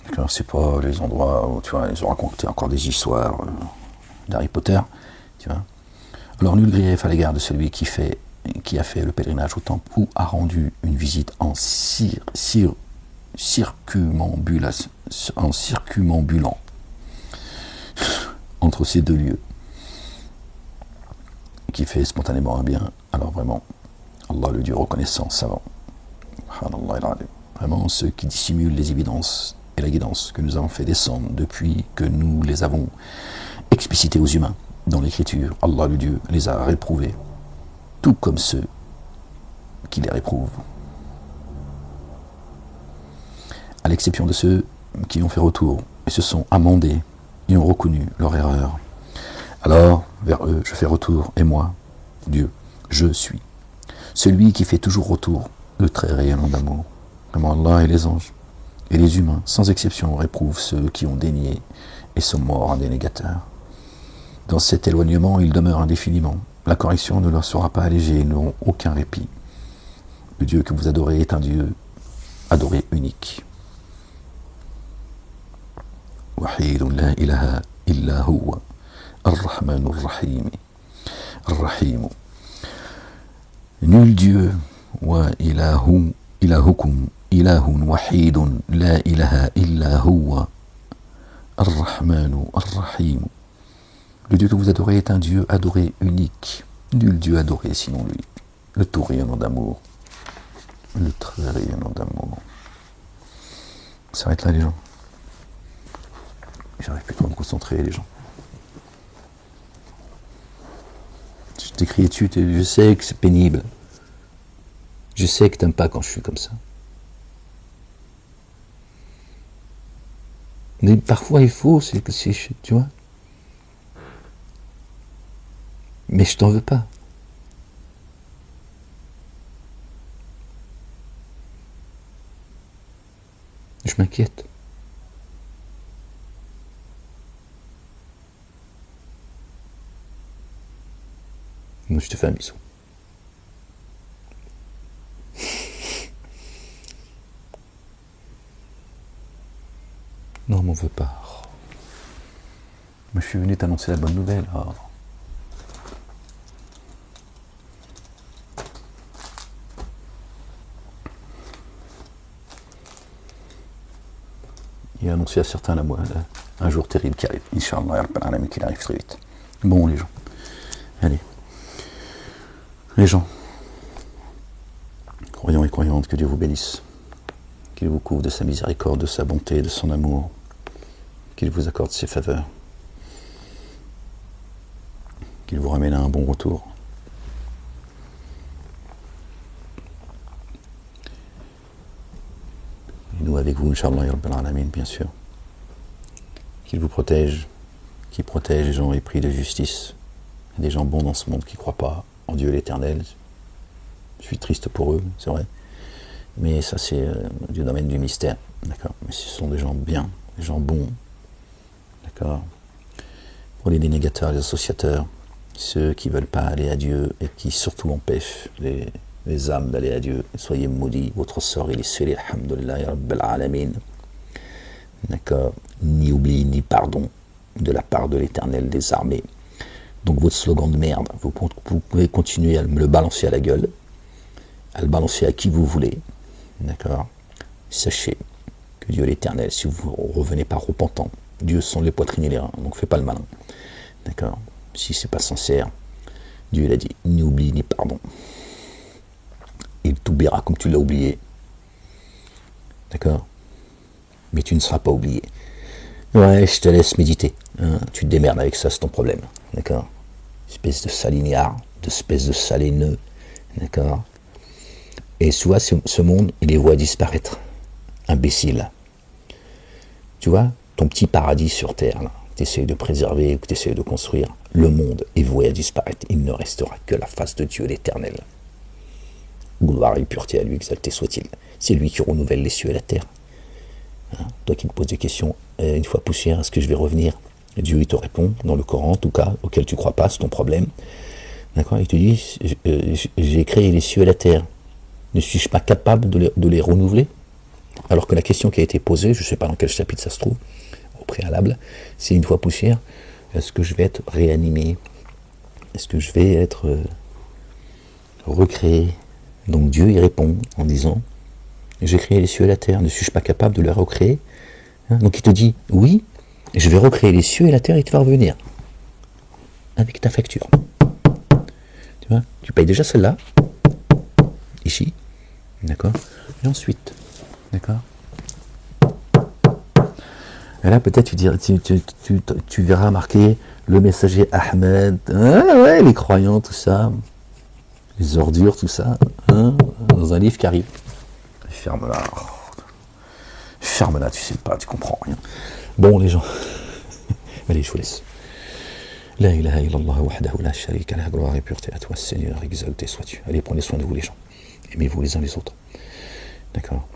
D'accord, c'est pas les endroits où, tu vois, ils ont raconté encore des histoires d'Harry Potter, tu vois. Alors, nul grief à l'égard de celui qui a fait le pèlerinage au temple ou a rendu une visite en circumambulant entre ces deux lieux, qui fait spontanément un bien. Alors vraiment, Allah le Dieu reconnaissant, savant, vraiment ceux qui dissimulent les évidences et la guidance que nous avons fait descendre depuis que nous les avons explicitées aux humains dans l'écriture, Allah le Dieu les a réprouvés, tout comme ceux qui les réprouvent, à l'exception de ceux qui ont fait retour et se sont amendés et ont reconnu leur erreur. Alors, vers eux, je fais retour, et moi, Dieu, je suis celui qui fait toujours retour, le très rayonnant d'amour. Vraiment, Allah et les anges et les humains, sans exception, réprouvent ceux qui ont dénié et sont morts en dénégateurs. Dans cet éloignement, ils demeurent indéfiniment. La correction ne leur sera pas allégée, ils n'auront aucun répit. Le Dieu que vous adorez est un Dieu adoré unique. Wahidun la ilaha illa huwa, ar-Rahman ar-Rahim, ar-Rahim. Nul Dieu, wa ilahukum, ilahun wahidun la ilaha illa huwa, ar-Rahman ar-Rahim. Le Dieu que vous adorez est un Dieu adoré unique. Nul Dieu adoré sinon lui. Le tout rayonnant d'amour. Le très rayonnant d'amour. On s'arrête là, les gens. J'arrive plus trop à me concentrer, les gens. Je t'écris dessus, je sais que c'est pénible. Je sais que t'aimes pas quand je suis comme ça. Mais parfois il faut, tu vois. Mais je t'en veux pas. Je m'inquiète. Moi, je te fais un bisou. Non, m'en veux pas. Moi, je suis venu t'annoncer la bonne nouvelle. Oh. Et annoncer à certains un jour terrible qui arrive. Inch'Allah, qu'il arrive très vite. Bon, les gens. Allez. Les gens, croyants et croyantes, que Dieu vous bénisse, qu'il vous couvre de sa miséricorde, de sa bonté, de son amour, qu'il vous accorde ses faveurs, qu'il vous ramène à un bon retour. Et nous avec vous, Inch'Allah, bien sûr. Qu'il vous protège, qu'il protège les gens épris de justice, des gens bons dans ce monde qui ne croient pas en Dieu l'Éternel. Je suis triste pour eux, c'est vrai. Mais ça, c'est du domaine du mystère. D'accord. Mais ce sont des gens bien, des gens bons. D'accord. Pour les dénégateurs, les associateurs, ceux qui ne veulent pas aller à Dieu et qui surtout empêchent les âmes d'aller à Dieu, soyez maudits, votre sort il est scellé, alhamdoulillahi rabbil alamin. D'accord, ni oubli ni pardon de la part de l'Éternel des armées. Donc votre slogan de merde, vous pouvez continuer à me le balancer à la gueule, à le balancer à qui vous voulez, d'accord. Sachez que Dieu l'Éternel, si vous ne revenez pas repentant, Dieu sonde les poitrines et les reins, donc fais pas le malin, d'accord. Si c'est pas sincère, Dieu l'a dit, ni oubli ni pardon. Il t'oubliera comme tu l'as oublié, d'accord. Mais tu ne seras pas oublié. Ouais, je te laisse méditer. Hein. Tu te démerdes avec ça, c'est ton problème. D'accord. Espèce de salignard, espèce de saléneux. D'accord. Et soit ce monde, il les voit disparaître. Imbécile. Tu vois, ton petit paradis sur terre, là, que tu essaies de préserver, que tu essaies de construire, le monde est voué à disparaître. Il ne restera que la face de Dieu l'Éternel. Gloire et pureté à lui, exalté soit-il. C'est lui qui renouvelle les cieux et la terre. Hein, toi qui te poses des questions, une fois poussière, est-ce que je vais revenir? Dieu il te répond dans le Coran, en tout cas, auquel tu ne crois pas, c'est ton problème. D'accord. Il te dit, j'ai créé les cieux et la terre. Ne suis-je pas capable de les renouveler? Alors que la question qui a été posée, je ne sais pas dans quel chapitre ça se trouve, au préalable, c'est une fois poussière, est-ce que je vais être réanimé? Est-ce que je vais être recréé? Donc Dieu y répond en disant, j'ai créé les cieux et la terre, ne suis-je pas capable de les recréer? Donc il te dit, oui, je vais recréer les cieux et la terre et tu vas revenir. Avec ta facture. Tu vois, tu payes déjà celle-là, ici, d'accord? Et ensuite, d'accord? Et là peut-être tu verras marqué le messager Ahmed, ouais, les croyants, tout ça, les ordures, tout ça, hein, dans un livre qui arrive. Ferme-la. Ferme-la, tu sais pas, tu comprends rien. Bon, les gens. Allez, je vous laisse. La ilaha illallah wahdahu la sharika lah, gloire et pureté à toi, Seigneur, exalté sois-tu. Allez, prenez soin de vous, les gens. Aimez-vous les uns les autres. D'accord.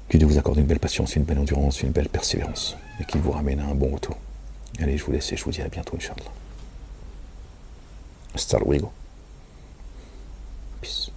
Que Dieu vous accorde une belle patience, une belle endurance, une belle persévérance. Et qu'il vous ramène à un bon retour. Allez, je vous laisse et je vous dis à bientôt, Inch'Allah. Hasta luego. Peace.